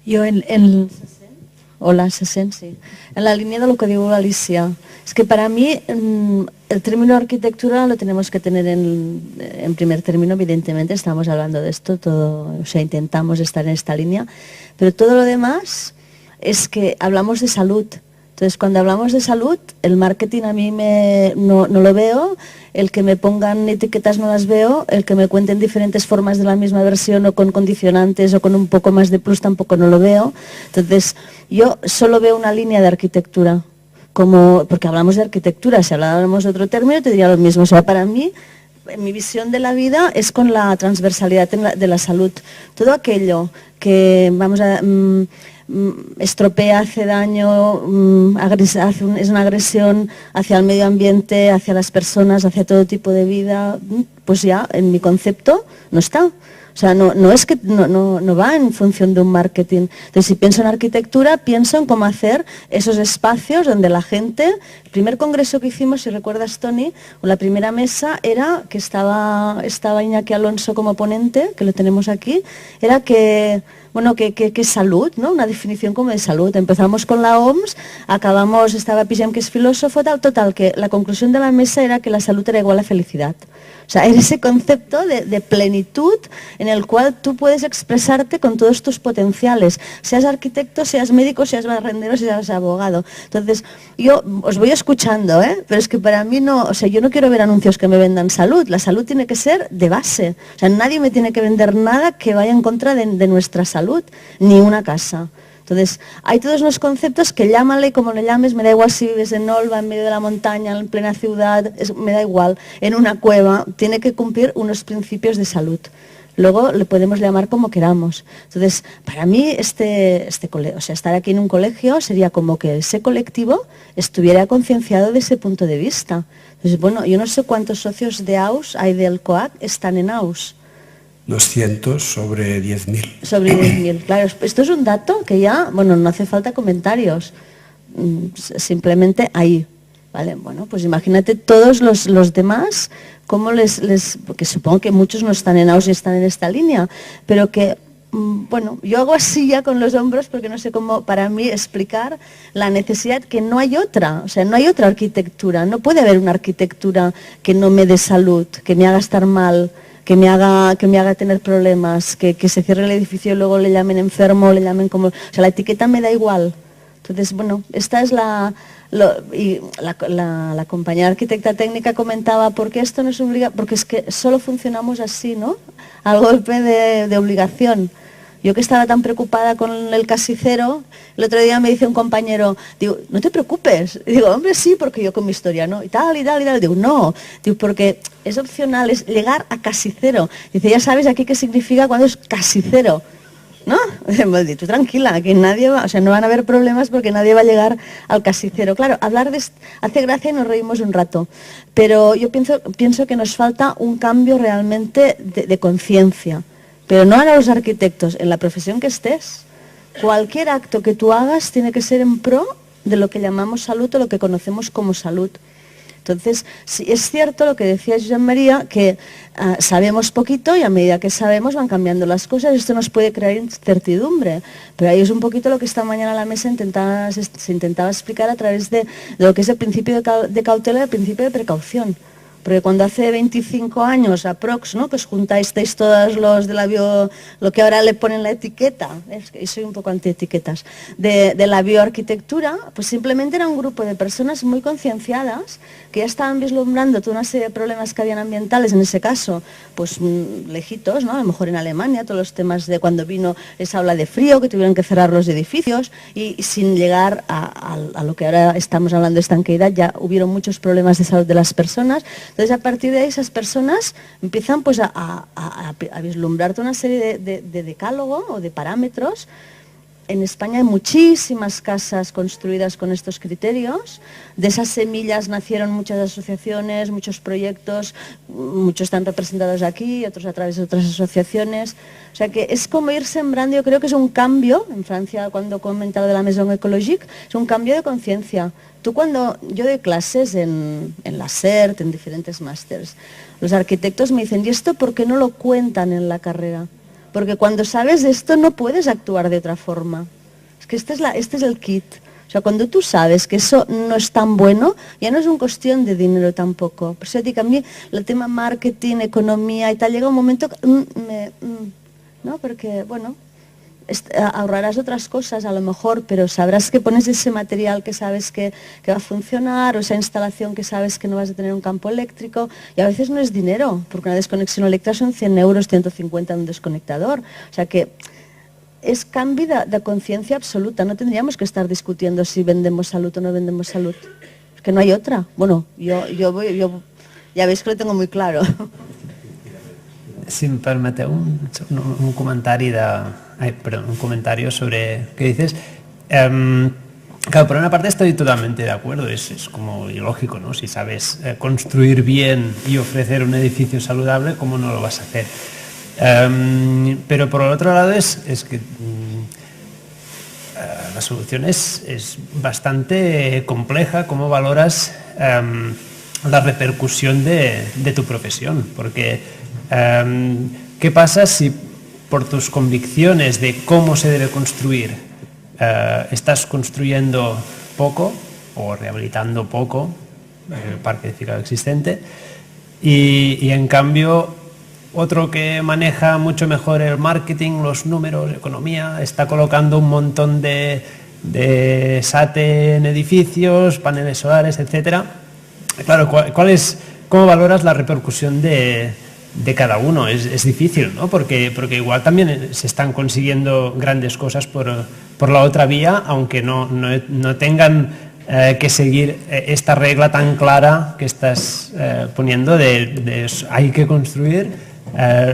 Jo Hola, se sent, sí. En la línea de lo que digo Alicia, es que para mí el término arquitectura lo tenemos que tener en primer término, evidentemente, estamos hablando de esto, todo, o sea, intentamos estar en esta línea, pero todo lo demás es que hablamos de salud. Entonces, cuando hablamos de salud, el marketing a mí no lo veo, el que me pongan etiquetas no las veo, el que me cuenten diferentes formas de la misma versión o con condicionantes o con un poco más de plus tampoco no lo veo. Entonces, yo solo veo una línea de arquitectura, porque hablamos de arquitectura, si habláramos de otro término te diría lo mismo. O sea, para mí, mi visión de la vida es con la transversalidad de la salud. Todo aquello que, estropea, hace daño, es una agresión hacia el medio ambiente, hacia las personas, hacia todo tipo de vida, pues ya en mi concepto no está. O sea, no es que no va en función de un marketing. Entonces, si pienso en arquitectura, pienso en cómo hacer esos espacios donde la gente... El primer congreso que hicimos, si recuerdas, Tony, o la primera mesa era que estaba Iñaki Alonso como ponente, que lo tenemos aquí, era que salud, ¿no? Una definición como de salud. Empezamos con la OMS, acabamos, estaba Pigem, que es filósofo, total, que la conclusión de la mesa era que la salud era igual a felicidad. O sea, era ese concepto de plenitud en el cual tú puedes expresarte con todos tus potenciales, seas arquitecto, seas médico, seas barrendero, seas abogado. Entonces, yo os voy escuchando, pero es que para mí no, o sea, yo no quiero ver anuncios que me vendan salud, la salud tiene que ser de base. O sea, nadie me tiene que vender nada que vaya en contra de nuestra salud, ni una casa. Entonces, hay todos los conceptos que llámale como le llames, me da igual si vives en Olva, en medio de la montaña, en plena ciudad, me da igual, en una cueva, tiene que cumplir unos principios de salud. Luego le podemos llamar como queramos. Entonces, para mí, estar aquí en un colegio sería como que ese colectivo estuviera concienciado de ese punto de vista. Entonces, bueno, yo no sé cuántos socios de AUS hay del COAC están en AUS. 200 sobre 10.000. Sobre 10.000, claro. Esto es un dato que ya, bueno, no hace falta comentarios, simplemente ahí. ¿Vale? Bueno, pues imagínate todos los demás, cómo porque supongo que muchos no están en AUS y están en esta línea, pero que, bueno, yo hago así ya con los hombros porque no sé cómo para mí explicar la necesidad que no hay otra, o sea, no hay otra arquitectura, no puede haber una arquitectura que no me dé salud, que me haga estar mal, que me haga tener problemas, que se cierre el edificio y luego le llamen enfermo, le llamen como... O sea, la etiqueta me da igual. Entonces, bueno, esta es la compañera arquitecta técnica comentaba, ¿por qué esto no es obligatorio? Porque es que solo funcionamos así, ¿no? Al golpe de obligación. Yo que estaba tan preocupada con el casi cero, el otro día me dice un compañero, digo, no te preocupes. Y digo, hombre, sí, porque yo con mi historia, ¿no? Y tal. Digo, no, digo, porque es opcional, es llegar a casi cero. Dice, ya sabes aquí qué significa cuando es casi cero, ¿no? Digo, tú tranquila, que nadie va, o sea, no van a haber problemas porque nadie va a llegar al casi cero. Claro, hablar de hace gracia y nos reímos un rato, pero yo pienso que nos falta un cambio realmente de conciencia. Pero no a los arquitectos, en la profesión que estés. Cualquier acto que tú hagas tiene que ser en pro de lo que llamamos salud o lo que conocemos como salud. Entonces, sí, es cierto lo que decía Josep María, que sabemos poquito y a medida que sabemos van cambiando las cosas. Esto nos puede crear incertidumbre, pero ahí es un poquito lo que esta mañana a la mesa se intentaba explicar a través de lo que es el principio de cautela y el principio de precaución. Porque cuando hace 25 años, aprox, ¿no?, que os juntasteis todos los de la lo que ahora le ponen la etiqueta, es que soy un poco anti-etiquetas, de la bioarquitectura, pues simplemente era un grupo de personas muy concienciadas que ya estaban vislumbrando toda una serie de problemas que habían ambientales, en ese caso, pues lejitos, ¿no?, a lo mejor en Alemania, todos los temas de cuando vino esa ola de frío, que tuvieron que cerrar los edificios, y sin llegar a lo que ahora estamos hablando de estanqueidad, ya hubieron muchos problemas de salud de las personas. Entonces, a partir de ahí, esas personas empiezan pues, a vislumbrar toda una serie de decálogo o de parámetros. En España hay muchísimas casas construidas con estos criterios. De esas semillas nacieron muchas asociaciones, muchos proyectos, muchos están representados aquí, otros a través de otras asociaciones. O sea que es como ir sembrando, yo creo que es un cambio, en Francia cuando he comentado de la Maison Écologique, es un cambio de conciencia. Tú cuando yo doy clases en la SERT, en diferentes másters, los arquitectos me dicen, ¿y esto por qué no lo cuentan en la carrera? porque cuando sabes esto no puedes actuar de otra forma. Es que este es el kit. O sea, cuando tú sabes que eso no es tan bueno, ya no es una cuestión de dinero tampoco. Por eso digo, a mí el tema marketing, economía y tal, llega un momento que ¿no? Porque, bueno, ahorrarás otras cosas a lo mejor, pero sabrás que pones ese material que sabes que va a funcionar, o esa instalación que sabes que no vas a tener un campo eléctrico, y a veces no es dinero, porque una desconexión eléctrica son 100 euros, 150 en un desconectador. O sea que es cambio de conciencia absoluta, no tendríamos que estar discutiendo si vendemos salud o no vendemos salud, es que no hay otra. Bueno, yo ya veis que lo tengo muy claro. Si em permeteu un comentari un comentario sobre qué dices. Claro, por una parte estoy totalmente de acuerdo, es como ilógico, ¿no? Si sabes construir bien y ofrecer un edificio saludable, ¿cómo no lo vas a hacer? Pero por el otro lado es que la solución es bastante compleja. ¿Cómo valoras la repercusión de tu profesión? Porque ¿qué pasa si por tus convicciones de cómo se debe construir estás construyendo poco o rehabilitando poco el parque edificado existente y en cambio otro que maneja mucho mejor el marketing, los números, economía, está colocando un montón de SATE en edificios, paneles solares, etcétera? Claro, ¿cómo valoras la repercusión de cada uno? Es difícil, ¿no? Porque igual también se están consiguiendo grandes cosas por la otra vía, aunque no tengan que seguir esta regla tan clara que estás poniendo de hay que construir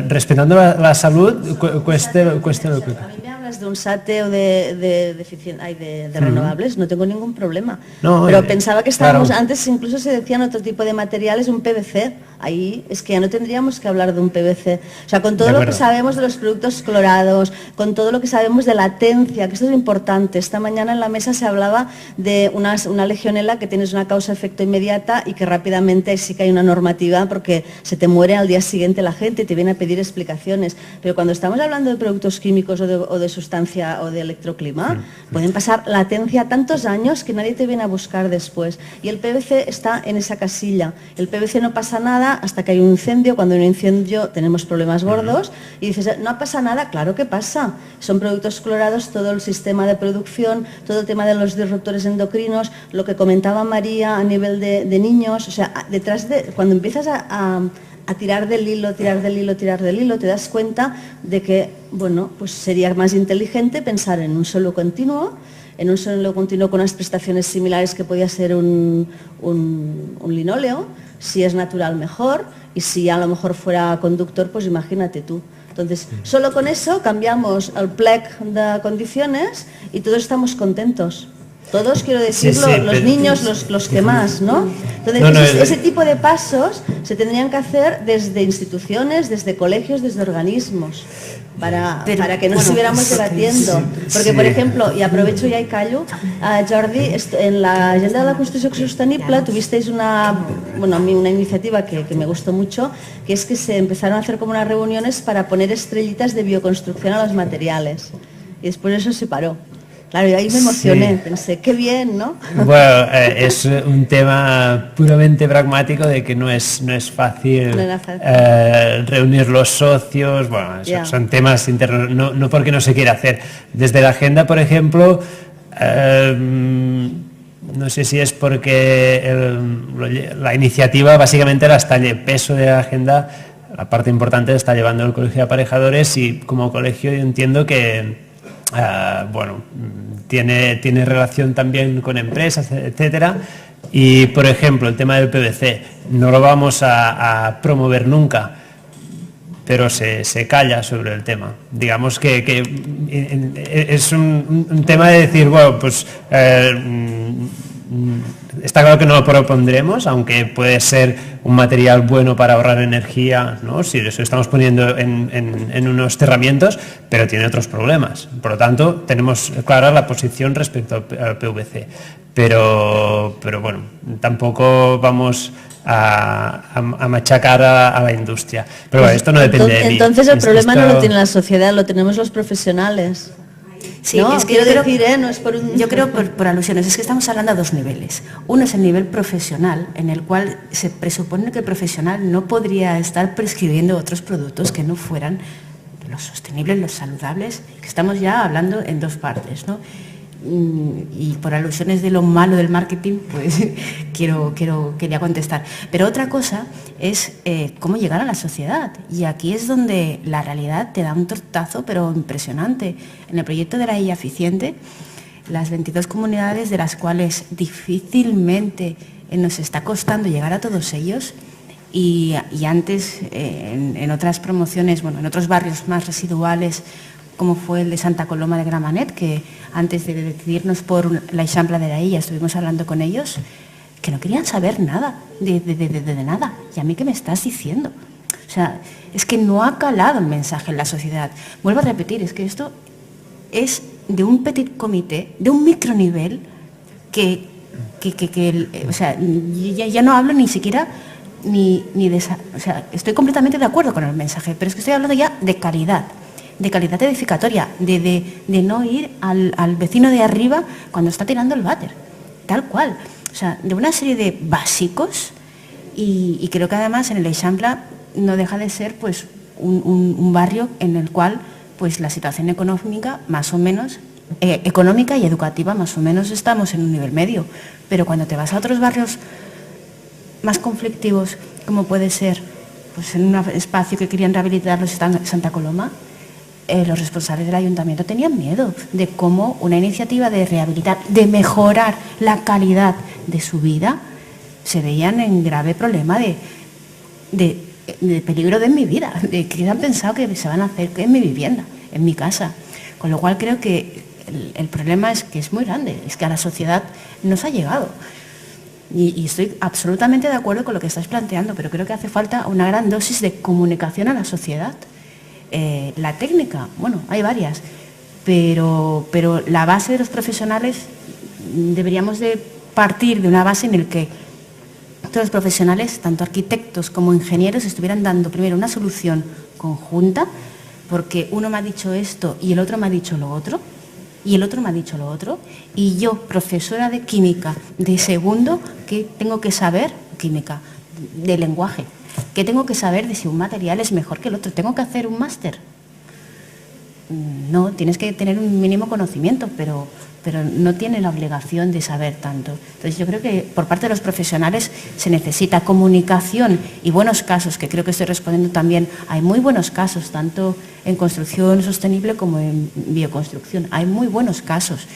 respetando la salud, cueste lo que... A mí me hablas de un SATE o de renovables, no tengo ningún problema. No, pero pensaba que estábamos, claro. Antes incluso se decían otro tipo de materiales, un PVC. Ahí es que ya no tendríamos que hablar de un PVC. O sea, con todo lo que sabemos de los productos clorados, con todo lo que sabemos de latencia, que esto es importante. Esta mañana en la mesa se hablaba de una legionela que tienes una causa-efecto inmediata y que rápidamente sí que hay una normativa porque se te muere al día siguiente la gente y te viene a pedir explicaciones. Pero cuando estamos hablando de productos químicos o de sustancia o de electroclima, pueden pasar latencia tantos años que nadie te viene a buscar después. Y el PVC está en esa casilla. El PVC no pasa nada hasta que hay un incendio. Cuando hay un incendio tenemos problemas gordos y dices, no pasa nada. Claro que pasa. Son productos clorados, todo el sistema de producción, todo el tema de los disruptores endocrinos, lo que comentaba María a nivel de niños. O sea, detrás cuando empiezas a tirar del hilo, te das cuenta de que, bueno, pues sería más inteligente pensar en un suelo continuo, con unas prestaciones similares que podía ser un linóleo. Si es natural, mejor, y si a lo mejor fuera conductor, pues imagínate tú. Entonces, solo con eso cambiamos el plec de condiciones y todos estamos contentos. Todos, quiero decirlo, los niños, los que más, ¿no? Entonces, ese tipo de pasos se tendrían que hacer desde instituciones, desde colegios, desde organismos, para que no estuviéramos debatiendo. Porque, por ejemplo, y aprovecho ya y callo, Jordi, en la Agenda de la Construcción Sostenible tuvisteis una iniciativa que me gustó mucho, que es que se empezaron a hacer como unas reuniones para poner estrellitas de bioconstrucción a los materiales. Y después eso se paró. Claro, y ahí me emocioné, pensé, qué bien, ¿no? Bueno, es un tema puramente pragmático de que no es fácil reunir los socios, bueno, son temas internos, no porque no se quiera hacer. Desde la agenda, por ejemplo, no sé si es porque la iniciativa básicamente el peso de la agenda, la parte importante la está llevando el Colegio de Aparejadores y como colegio yo entiendo que tiene relación también con empresas, etcétera, y por ejemplo el tema del PVC no lo vamos a promover nunca, pero se calla sobre el tema. Digamos que es un tema de decir, bueno, pues está claro que no lo propondremos, aunque puede ser un material bueno para ahorrar energía, ¿no? Si eso estamos poniendo en unos cerramientos, pero tiene otros problemas. Por lo tanto, tenemos clara la posición respecto al PVC. Pero bueno, tampoco vamos a machacar a la industria. Pero bueno, esto no depende de mí. Entonces el problema no lo tiene la sociedad, lo tenemos los profesionales. Sí, no, es que no es por un... Yo creo por alusiones, es que estamos hablando a dos niveles. Uno es el nivel profesional, en el cual se presupone que el profesional no podría estar prescribiendo otros productos que no fueran los sostenibles, los saludables, que estamos ya hablando en dos partes, ¿no? Y por alusiones de lo malo del marketing, pues quería contestar. Pero otra cosa es cómo llegar a la sociedad. Y aquí es donde la realidad te da un tortazo, pero impresionante. En el proyecto de la IA Eficiente, las 22 comunidades de las cuales difícilmente nos está costando llegar a todos ellos, y antes en otras promociones, bueno, en otros barrios más residuales, como fue el de Santa Coloma de Gramenet, que antes de decidirnos por la Eixample de la Illa estuvimos hablando con ellos, que no querían saber nada, de nada. ¿Y a mí qué me estás diciendo? O sea, es que no ha calado el mensaje en la sociedad. Vuelvo a repetir, es que esto es de un petit comité, de un micronivel, o sea, ya no hablo ni siquiera ni de esa... O sea, estoy completamente de acuerdo con el mensaje, pero es que estoy hablando ya de calidad edificatoria, de no ir al vecino de arriba cuando está tirando el váter, tal cual. O sea, de una serie de básicos, y creo que además en el Eixample no deja de ser pues un barrio en el cual pues la situación económica más o menos, económica y educativa más o menos estamos en un nivel medio, pero cuando te vas a otros barrios más conflictivos, como puede ser pues en un espacio que querían rehabilitarlos en Santa Coloma, los responsables del ayuntamiento tenían miedo de cómo una iniciativa de rehabilitar, de mejorar la calidad de su vida, se veían en grave problema de peligro de mi vida, de que han pensado que se van a hacer en mi vivienda, en mi casa. Con lo cual creo que el problema es que es muy grande, es que a la sociedad nos ha llegado. Y estoy absolutamente de acuerdo con lo que estáis planteando, pero creo que hace falta una gran dosis de comunicación a la sociedad. La técnica, bueno, hay varias, pero la base de los profesionales deberíamos de partir de una base en la que todos los profesionales, tanto arquitectos como ingenieros, estuvieran dando primero una solución conjunta, porque uno me ha dicho esto y el otro me ha dicho lo otro, y el otro me ha dicho lo otro, y yo, profesora de química de segundo, ¿qué tengo que saber? Química, de lenguaje. ¿Qué tengo que saber de si un material es mejor que el otro? ¿Tengo que hacer un máster? No, tienes que tener un mínimo conocimiento, pero no tiene la obligación de saber tanto. Entonces yo creo que por parte de los profesionales se necesita comunicación y buenos casos, que creo que estoy respondiendo también. Hay muy buenos casos, tanto en construcción sostenible como en bioconstrucción. Hay muy buenos casos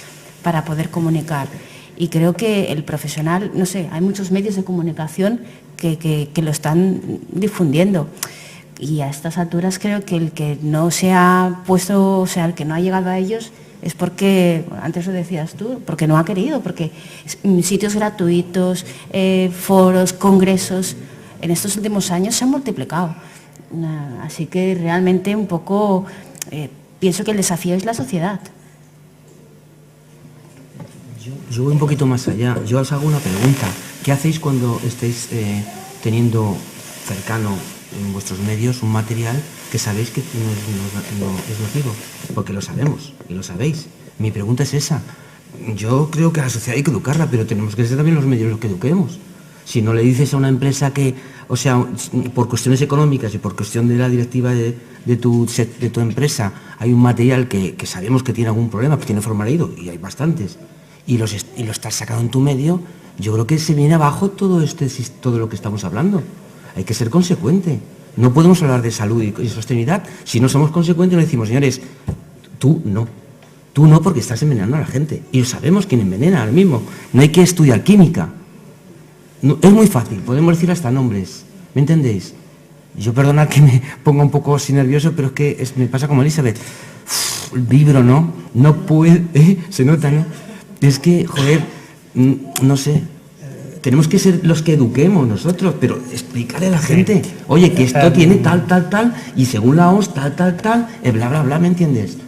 para poder comunicar. Y creo que el profesional, no sé, hay muchos medios de comunicación que lo están difundiendo. Y a estas alturas creo que el que no se ha puesto, o sea, el que no ha llegado a ellos es porque, antes lo decías tú, porque no ha querido, porque sitios gratuitos, foros, congresos, en estos últimos años se han multiplicado. Así que realmente un poco pienso que el desafío es la sociedad. Yo voy un poquito más allá. Yo os hago una pregunta. ¿Qué hacéis cuando estáis teniendo cercano en vuestros medios un material que sabéis que no es nocivo? Porque lo sabemos y lo sabéis. Mi pregunta es esa. Yo creo que a la sociedad hay que educarla, pero tenemos que ser también los medios los que eduquemos. Si no le dices a una empresa que, o sea, por cuestiones económicas y por cuestión de la directiva de tu empresa, hay un material que sabemos que tiene algún problema, pues tiene formaldehído, y hay bastantes, y lo estás sacando en tu medio, yo creo que se viene abajo todo lo que estamos hablando. Hay que ser consecuente. No podemos hablar de salud y sostenibilidad si no somos consecuentes y le decimos, señores, tú no porque estás envenenando a la gente. Y lo sabemos quién envenena ahora mismo. No hay que estudiar química. No, es muy fácil, podemos decir hasta nombres. ¿Me entendéis? Yo perdonad que me ponga un poco así nervioso, pero es que me pasa como Elizabeth. Vibro, ¿no? No puede, se nota, ¿no? Es que, joder, no sé, tenemos que ser los que eduquemos nosotros, pero explicarle a la gente, oye, que esto tiene tal, y según la OMS, tal, bla, bla, bla, ¿me entiendes?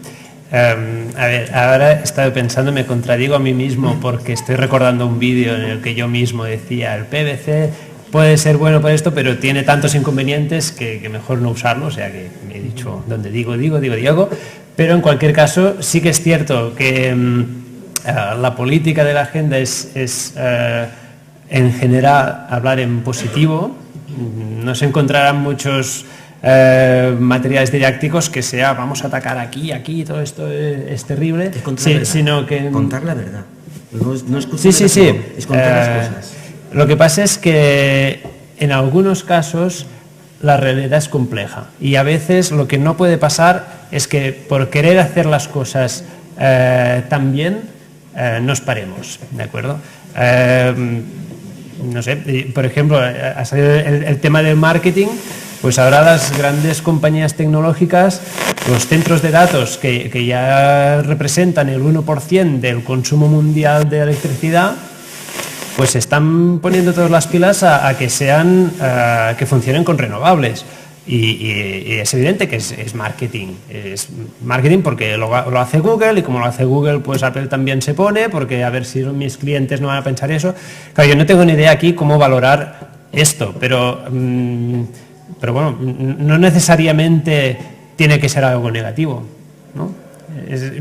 A ver, ahora he estado pensando, me contradigo a mí mismo porque estoy recordando un vídeo en el que yo mismo decía, el PVC puede ser bueno para esto, pero tiene tantos inconvenientes que mejor no usarlo, o sea que me he dicho, donde digo, pero en cualquier caso sí que es cierto que la política de la agenda es en general hablar en positivo. No se encontrarán muchos materiales didácticos que sea vamos a atacar aquí, todo esto es terrible, sino que contar la verdad, no es es contar las cosas. Lo que pasa es que en algunos casos la realidad es compleja y a veces lo que no puede pasar es que por querer hacer las cosas tan bien nos paremos, ¿de acuerdo? No sé, por ejemplo, ha salido el tema del marketing. Pues ahora las grandes compañías tecnológicas, los centros de datos que ya representan el 1% del consumo mundial de electricidad, pues se están poniendo todas las pilas a que sean, que funcionen con renovables. Y es evidente que es marketing. Es marketing porque lo hace Google, y como lo hace Google, pues Apple también se pone, porque a ver si mis clientes no van a pensar eso. Claro, yo no tengo ni idea aquí cómo valorar esto, pero bueno, no necesariamente tiene que ser algo negativo, ¿no?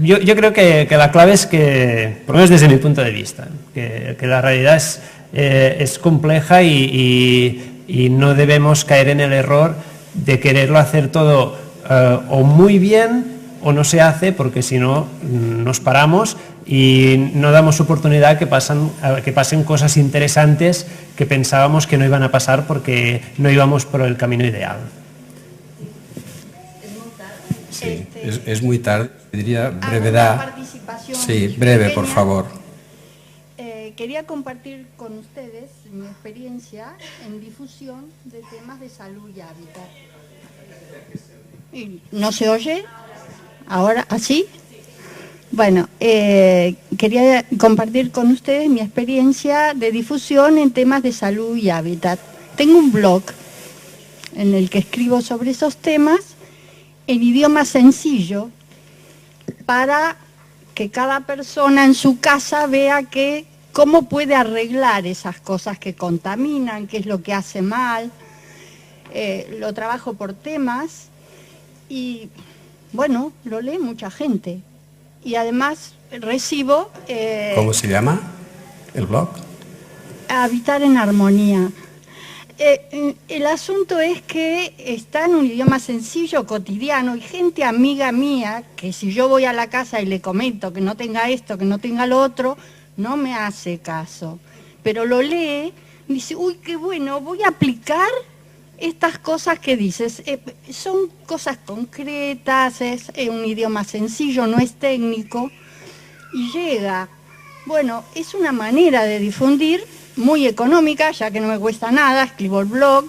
Yo creo que la clave es que, por lo menos desde mi punto de vista, que la realidad es compleja y no debemos caer en el error de quererlo hacer todo o muy bien o no se hace, porque si no nos paramos y no damos oportunidad que pasen cosas interesantes que pensábamos que no iban a pasar porque no íbamos por el camino ideal. Sí, es muy tarde, diría brevedad. Sí, breve, por favor. Quería compartir con ustedes mi experiencia en difusión de temas de salud y hábitat. ¿No se oye? ¿Ahora? ¿Así? Bueno, quería compartir con ustedes mi experiencia de difusión en temas de salud y hábitat. Tengo un blog en el que escribo sobre esos temas en idioma sencillo para que cada persona en su casa vea cómo puede arreglar esas cosas que contaminan, qué es lo que hace mal. Lo trabajo por temas y, bueno, lo lee mucha gente. Y además recibo... ¿Cómo se llama el blog? Habitar en Armonía. El asunto es que está en un idioma sencillo, cotidiano, y gente amiga mía, que si yo voy a la casa y le comento que no tenga esto, que no tenga lo otro, no me hace caso. Pero lo lee y dice, uy, qué bueno, voy a aplicar estas cosas que dices. Son cosas concretas, es un idioma sencillo, no es técnico, y llega. Bueno, es una manera de difundir muy económica, ya que no me cuesta nada, escribo el blog.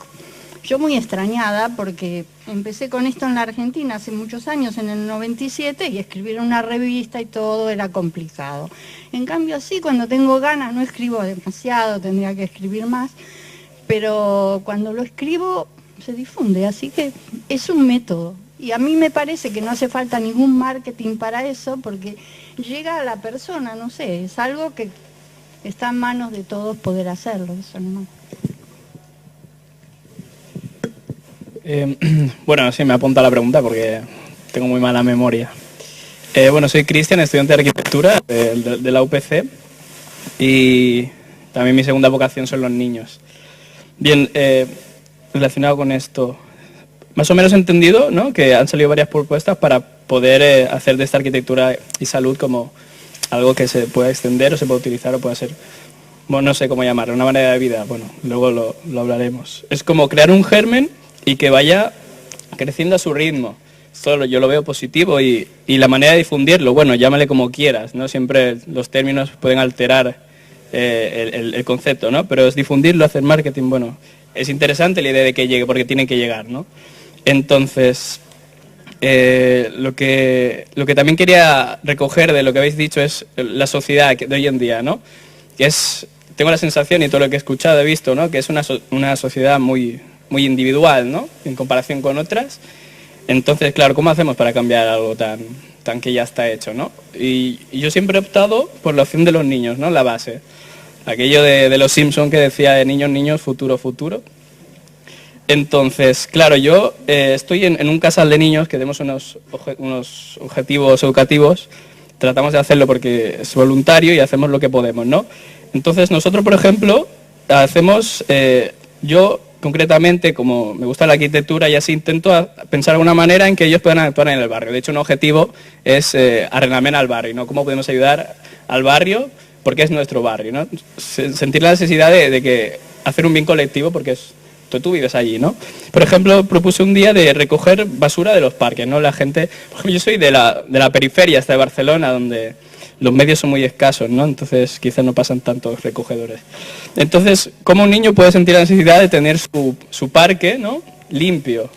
Yo muy extrañada porque empecé con esto en la Argentina hace muchos años, en el 97, y escribir una revista y todo era complicado. En cambio, sí, cuando tengo ganas no escribo demasiado, tendría que escribir más, pero cuando lo escribo se difunde, así que es un método. Y a mí me parece que no hace falta ningún marketing para eso, porque llega a la persona, no sé, es algo que está en manos de todos poder hacerlo, eso nomás. Bueno, sí, me apunta la pregunta porque tengo muy mala memoria. Bueno, soy Cristian, estudiante de arquitectura de la UPC, y también mi segunda vocación son los niños. Bien, relacionado con esto, más o menos he entendido, ¿no?, que han salido varias propuestas para poder hacer de esta arquitectura y salud como algo que se pueda extender o se pueda utilizar o pueda ser, bueno, no sé cómo llamarlo, una manera de vida. Bueno, luego lo hablaremos. Es como crear un germen y que vaya creciendo a su ritmo. Esto yo lo veo positivo, y la manera de difundirlo, bueno, llámale como quieras, ¿no? Siempre los términos pueden alterar el concepto, ¿no? Pero es difundirlo, hacer marketing, bueno, es interesante la idea de que llegue, porque tiene que llegar, ¿no? Entonces, lo que también quería recoger de lo que habéis dicho es la sociedad de hoy en día, ¿no? tengo la sensación, y todo lo que he escuchado, he visto, ¿no?, que es una sociedad muy individual, ¿no?, en comparación con otras. Entonces, claro, ¿cómo hacemos para cambiar algo tan que ya está hecho, ¿no? Y yo siempre he optado por la opción de los niños, ¿no?, la base. Aquello de los Simpson que decía de niños, niños, futuro, futuro. Entonces, claro, yo estoy en un casal de niños que tenemos unos objetivos educativos. Tratamos de hacerlo porque es voluntario y hacemos lo que podemos, ¿no? Entonces, nosotros, por ejemplo, hacemos, yo concretamente, como me gusta la arquitectura y así, intento pensar alguna manera en que ellos puedan actuar en el barrio. De hecho, un objetivo es arrendamiento al barrio, ¿no? Cómo podemos ayudar al barrio porque es nuestro barrio, ¿no? Sentir la necesidad de que hacer un bien colectivo porque tú vives allí, ¿no? Por ejemplo, propuse un día de recoger basura de los parques, ¿no? La gente, por ejemplo, yo soy de la periferia hasta de Barcelona, donde los medios son muy escasos, ¿no? Entonces quizás no pasan tantos recogedores. Entonces, ¿cómo un niño puede sentir la necesidad de tener su parque, ¿no?, limpio?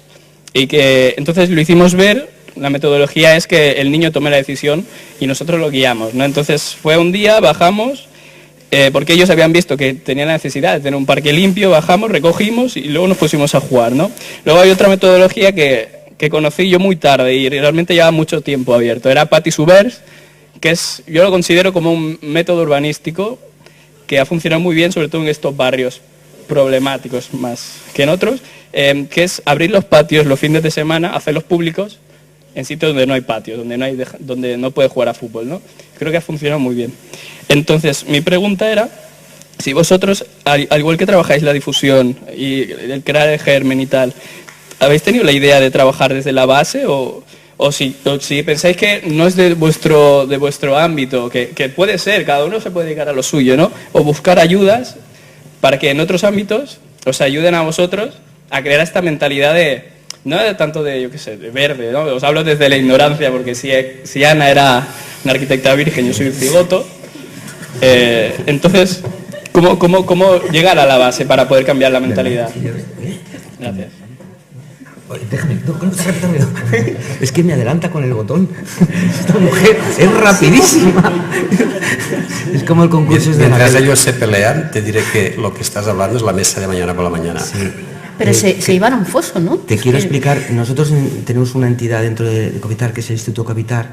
Y que entonces lo hicimos ver, la metodología es que el niño tome la decisión y nosotros lo guiamos, ¿no? Entonces fue un día, bajamos, porque ellos habían visto que tenían la necesidad de tener un parque limpio, bajamos, recogimos y luego nos pusimos a jugar, ¿no? Luego hay otra metodología que conocí yo muy tarde y realmente lleva mucho tiempo abierto, era Patty-Subers, que yo lo considero como un método urbanístico que ha funcionado muy bien, sobre todo en estos barrios problemáticos más que en otros, que es abrir los patios los fines de semana, hacerlos públicos en sitios donde no hay patios, donde no puede jugar a fútbol, ¿no? Creo que ha funcionado muy bien. Entonces, mi pregunta era, si vosotros, al igual que trabajáis la difusión y el crear el germen y tal, ¿habéis tenido la idea de trabajar desde la base o si pensáis que no es de vuestro ámbito, que puede ser, cada uno se puede dedicar a lo suyo, ¿no? O buscar ayudas para que en otros ámbitos os ayuden a vosotros a crear esta mentalidad no tanto de, yo qué sé, de verde, ¿no? Os hablo desde la ignorancia, porque si Ana era una arquitecta virgen, yo soy un cigoto. Entonces, ¿cómo llegar a la base para poder cambiar la mentalidad? Gracias. Déjame, es que me adelanta con el botón. Esta mujer es rapidísima. Es como el concurso de mientras ellos se pelean, te diré que lo que estás hablando es la mesa de mañana por la mañana. Sí. Pero se iban a un foso, ¿no? Te quiero explicar, nosotros tenemos una entidad dentro de Covitar, que es el Instituto Covitar,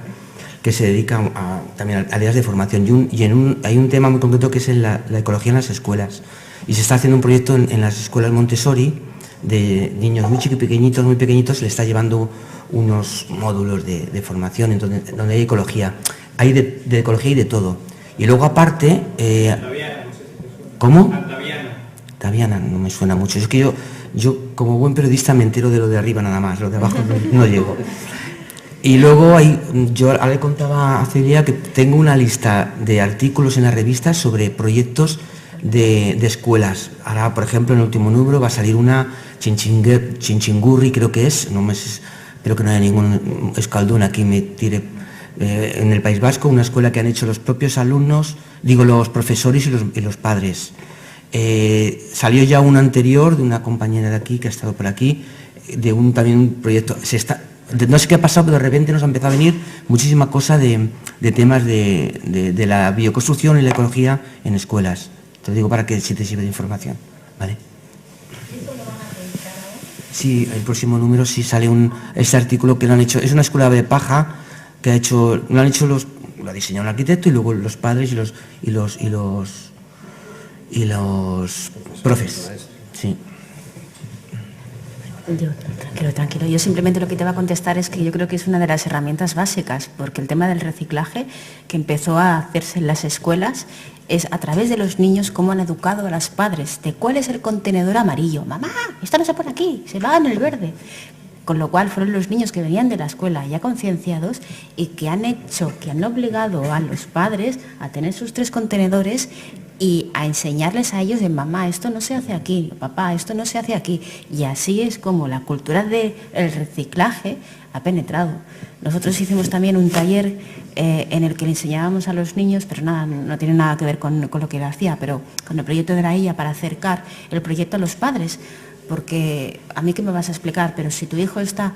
que se dedica también a áreas de formación y hay un tema muy concreto que es la ecología en las escuelas. Y se está haciendo un proyecto en las escuelas Montessori de niños muy pequeñitos, le está llevando unos módulos de formación donde hay ecología. Hay de ecología y de todo. Y luego aparte... ¿Cómo? Taviana, no me suena mucho. Es que yo como buen periodista me entero de lo de arriba nada más, lo de abajo no llego. Y luego yo ahora le contaba a Celia que tengo una lista de artículos en las revistas sobre proyectos de escuelas. Ahora, por ejemplo, en el último número va a salir una Chinchingurri, creo que es, espero que no haya ningún escaldón aquí me tire, en el País Vasco, una escuela que han hecho los propios alumnos, los profesores y los padres. Salió ya un anterior de una compañera de aquí que ha estado por aquí, también un proyecto. No sé qué ha pasado, pero de repente nos ha empezado a venir muchísima cosa de temas de la bioconstrucción y la ecología en escuelas. Te lo digo para que si te sirve de información, ¿vale? Sí, el próximo número sí sale este artículo que lo han hecho. Es una escuela de paja que lo han hecho lo ha diseñado un arquitecto y luego los padres y los profes. Sí. Tranquilo. Yo simplemente lo que te va a contestar es que yo creo que es una de las herramientas básicas, porque el tema del reciclaje que empezó a hacerse en las escuelas es a través de los niños cómo han educado a los padres de cuál es el contenedor amarillo. Mamá, esto no se pone aquí, se va en el verde. Con lo cual fueron los niños que venían de la escuela ya concienciados y que han obligado a los padres a tener sus 3 contenedores y a enseñarles a ellos de mamá, esto no se hace aquí, papá, esto no se hace aquí. Y así es como la cultura del reciclaje ha penetrado. Nosotros hicimos también un taller en el que le enseñábamos a los niños, pero no tiene nada que ver con lo que él hacía, pero con el proyecto de la IA para acercar el proyecto a los padres, porque a mí qué me vas a explicar, pero si tu hijo está,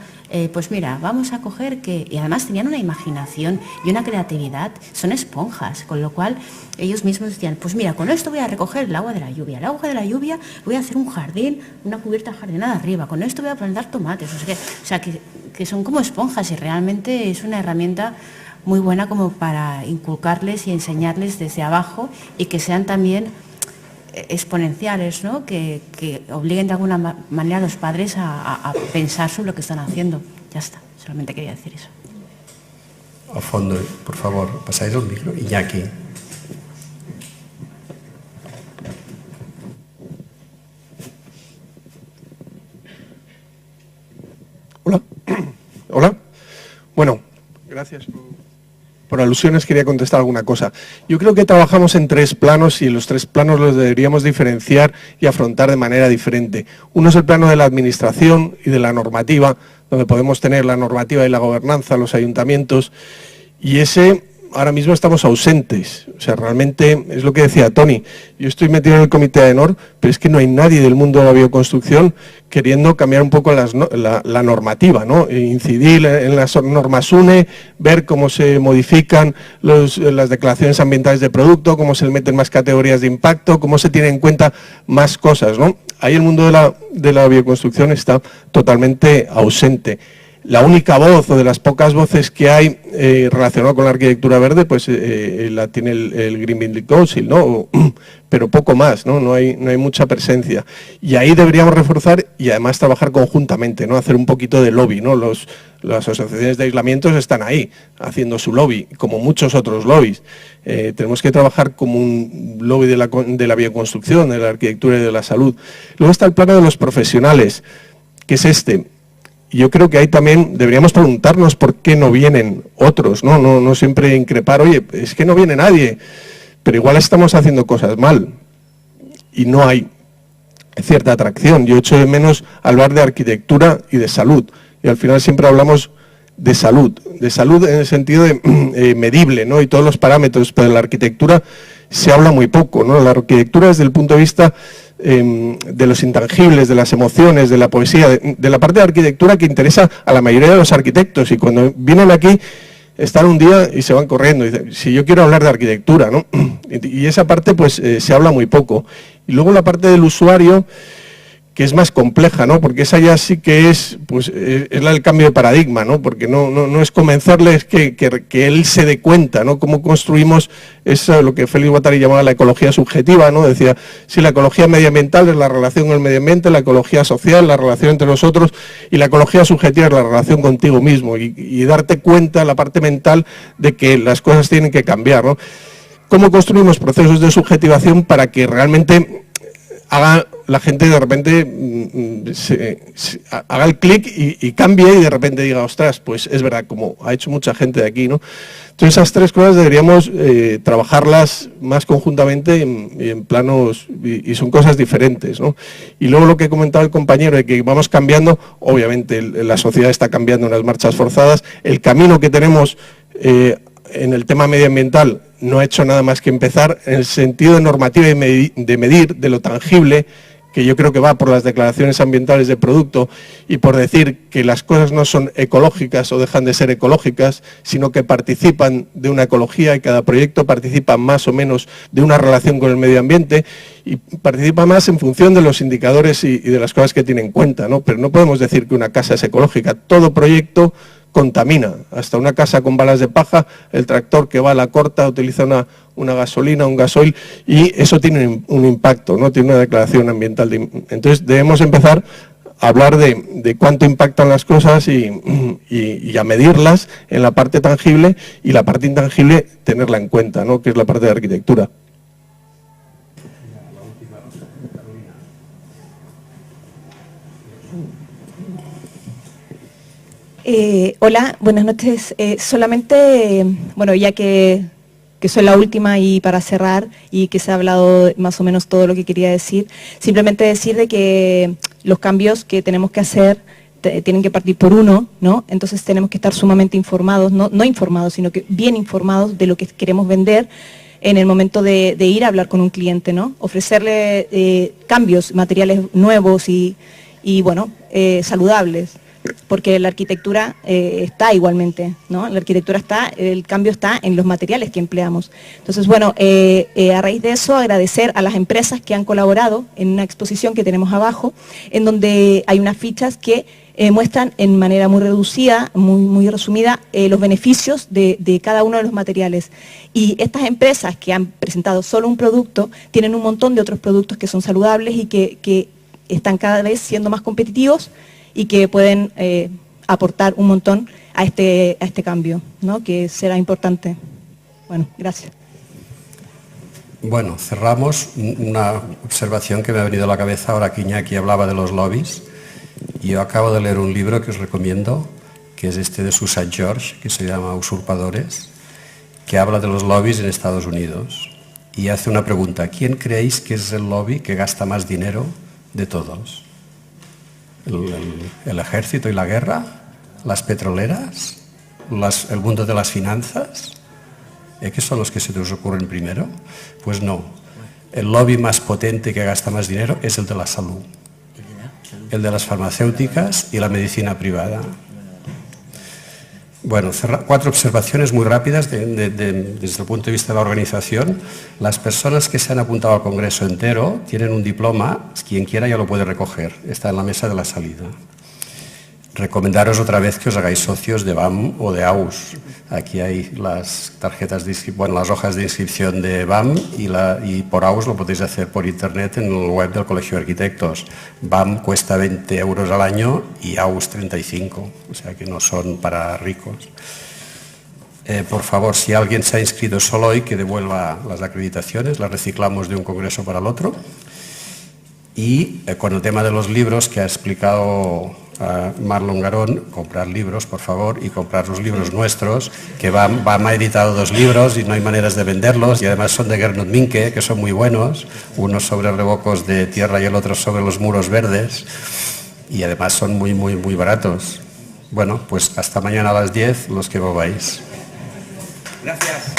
pues mira, vamos a coger que... Y además tenían una imaginación y una creatividad, son esponjas, con lo cual ellos mismos decían, pues mira, con esto voy a recoger el agua de la lluvia, voy a hacer un jardín, una cubierta jardinada arriba, con esto voy a plantar tomates, o sea que son como esponjas y realmente es una herramienta muy buena como para inculcarles y enseñarles desde abajo y que sean también exponenciales, ¿no? Que obliguen de alguna manera a los padres a pensar sobre lo que están haciendo. Ya está, solamente quería decir eso. A fondo, por favor, pasáis el micro. Iñaki. Hola. Hola. Bueno, gracias por alusiones. Quería contestar alguna cosa. Yo creo que trabajamos en 3 planos y los 3 planos los deberíamos diferenciar y afrontar de manera diferente. Uno es el plano de la administración y de la normativa, donde podemos tener la normativa y la gobernanza, los ayuntamientos, y ese ahora mismo estamos ausentes. O sea, realmente es lo que decía Tony. Yo estoy metido en el comité de AENOR, pero es que no hay nadie del mundo de la bioconstrucción queriendo cambiar un poco la normativa, ¿no? E incidir en las normas UNE, ver cómo se modifican las declaraciones ambientales de producto, cómo se le meten más categorías de impacto, cómo se tienen en cuenta más cosas, ¿no? Ahí el mundo de la bioconstrucción está totalmente ausente. La única voz o de las pocas voces que hay relacionado con la arquitectura verde, pues la tiene el Green Building Council, ¿no? Pero poco más, ¿no? No hay mucha presencia. Y ahí deberíamos reforzar y además trabajar conjuntamente, ¿no? Hacer un poquito de lobby, ¿no? Las asociaciones de aislamientos están ahí, haciendo su lobby, como muchos otros lobbies. Tenemos que trabajar como un lobby de la bioconstrucción, de la arquitectura y de la salud. Luego está el plano de los profesionales, que es este. Yo creo que ahí también deberíamos preguntarnos por qué no vienen otros, ¿no? No siempre increpar, oye, es que no viene nadie, pero igual estamos haciendo cosas mal y no hay cierta atracción. Yo echo de menos hablar de arquitectura y de salud, y al final siempre hablamos de salud en el sentido de medible, ¿no? Y todos los parámetros, pero de la arquitectura se habla muy poco, ¿no? La arquitectura desde el punto de vista de los intangibles, de las emociones, de la poesía, de la parte de arquitectura que interesa a la mayoría de los arquitectos, y cuando vienen aquí están un día y se van corriendo. Y dicen, si yo quiero hablar de arquitectura, ¿no? Y esa parte pues se habla muy poco. Y luego la parte del usuario, que es más compleja, ¿no? Porque esa ya sí que es, pues, es el cambio de paradigma, ¿no? Porque no es convencerles que él se dé cuenta, ¿no? Cómo construimos eso, lo que Félix Guattari llamaba la ecología subjetiva, ¿no? Decía, si la ecología medioambiental es la relación con el medio ambiente, la ecología social, la relación entre nosotros, y la ecología subjetiva es la relación contigo mismo, y darte cuenta, la parte mental, de que las cosas tienen que cambiar, ¿no? ¿Cómo construimos procesos de subjetivación para que realmente haga la gente de repente haga el clic y cambie y de repente diga, ostras, pues es verdad, como ha hecho mucha gente de aquí, ¿no? Entonces esas 3 cosas deberíamos trabajarlas más conjuntamente y en planos, y son cosas diferentes, ¿no? Y luego lo que comentaba el compañero, de que vamos cambiando, obviamente la sociedad está cambiando en las marchas forzadas, el camino que tenemos en el tema medioambiental no ha hecho nada más que empezar en el sentido de normativa y de medir, de lo tangible, que yo creo que va por las declaraciones ambientales de producto y por decir que las cosas no son ecológicas o dejan de ser ecológicas, sino que participan de una ecología, y cada proyecto participa más o menos de una relación con el medio ambiente y participa más en función de los indicadores y de las cosas que tiene en cuenta, ¿no? Pero no podemos decir que una casa es ecológica. Todo proyecto contamina, hasta una casa con balas de paja, el tractor que va a la corta utiliza una gasolina, un gasoil, y eso tiene un impacto, ¿no? Tiene una declaración ambiental. Entonces debemos empezar a hablar de cuánto impactan las cosas y a medirlas en la parte tangible, y la parte intangible tenerla en cuenta, ¿no? Que es la parte de arquitectura. Hola, buenas noches. Solamente, bueno, ya que soy la última y para cerrar, y que se ha hablado más o menos todo lo que quería decir, simplemente decir de que los cambios que tenemos que hacer tienen que partir por uno, ¿no? Entonces tenemos que estar sumamente informados, no informados, sino que bien informados de lo que queremos vender. en el momento de ir a hablar con un cliente, ¿no? Ofrecerle cambios, materiales nuevos y bueno, saludables, porque la arquitectura está igualmente, ¿no? La arquitectura está, el cambio está en los materiales que empleamos. Entonces, bueno, a raíz de eso, agradecer a las empresas que han colaborado en una exposición que tenemos abajo, en donde hay unas fichas que muestran en manera muy reducida, muy resumida, los beneficios de cada uno de los materiales. Y estas empresas que han presentado solo un producto, tienen un montón de otros productos que son saludables y que están cada vez siendo más competitivos y que pueden aportar un montón a este cambio, ¿no? Que será importante. Bueno, gracias. Bueno, cerramos una observación que me ha venido a la cabeza ahora que Iñaki hablaba de los lobbies. Yo acabo de leer un libro que os recomiendo, que es este de Susan George, que se llama Usurpadores, que habla de los lobbies en Estados Unidos y hace una pregunta: ¿quién creéis que es el lobby que gasta más dinero de todos? ¿El ejército y la guerra? ¿Las petroleras? ¿El mundo de las finanzas? ¿Qué son los que se os ocurren primero? Pues no. El lobby más potente que gasta más dinero es el de la salud, el de las farmacéuticas y la medicina privada. Bueno, 4 observaciones muy rápidas desde el punto de vista de la organización. Las personas que se han apuntado al congreso entero tienen un diploma, quien quiera ya lo puede recoger, está en la mesa de la salida. Recomendaros otra vez que os hagáis socios de BAM o de AUS. Aquí hay las tarjetas de las hojas de inscripción de BAM y por AUS lo podéis hacer por internet en el web del Colegio de Arquitectos. BAM cuesta 20 euros al año y AUS 35, o sea que no son para ricos. Por favor, si alguien se ha inscrito solo hoy, que devuelva las acreditaciones, las reciclamos de un congreso para el otro. Y con el tema de los libros que ha explicado Marlon Garón, comprar libros, por favor, y comprar los libros nuestros, que BAM ha editado 2 libros y no hay maneras de venderlos, y además son de Gernot Minke, que son muy buenos, uno sobre revocos de tierra y el otro sobre los muros verdes, y además son muy baratos. Bueno, pues hasta mañana a las 10, los que volváis. Gracias.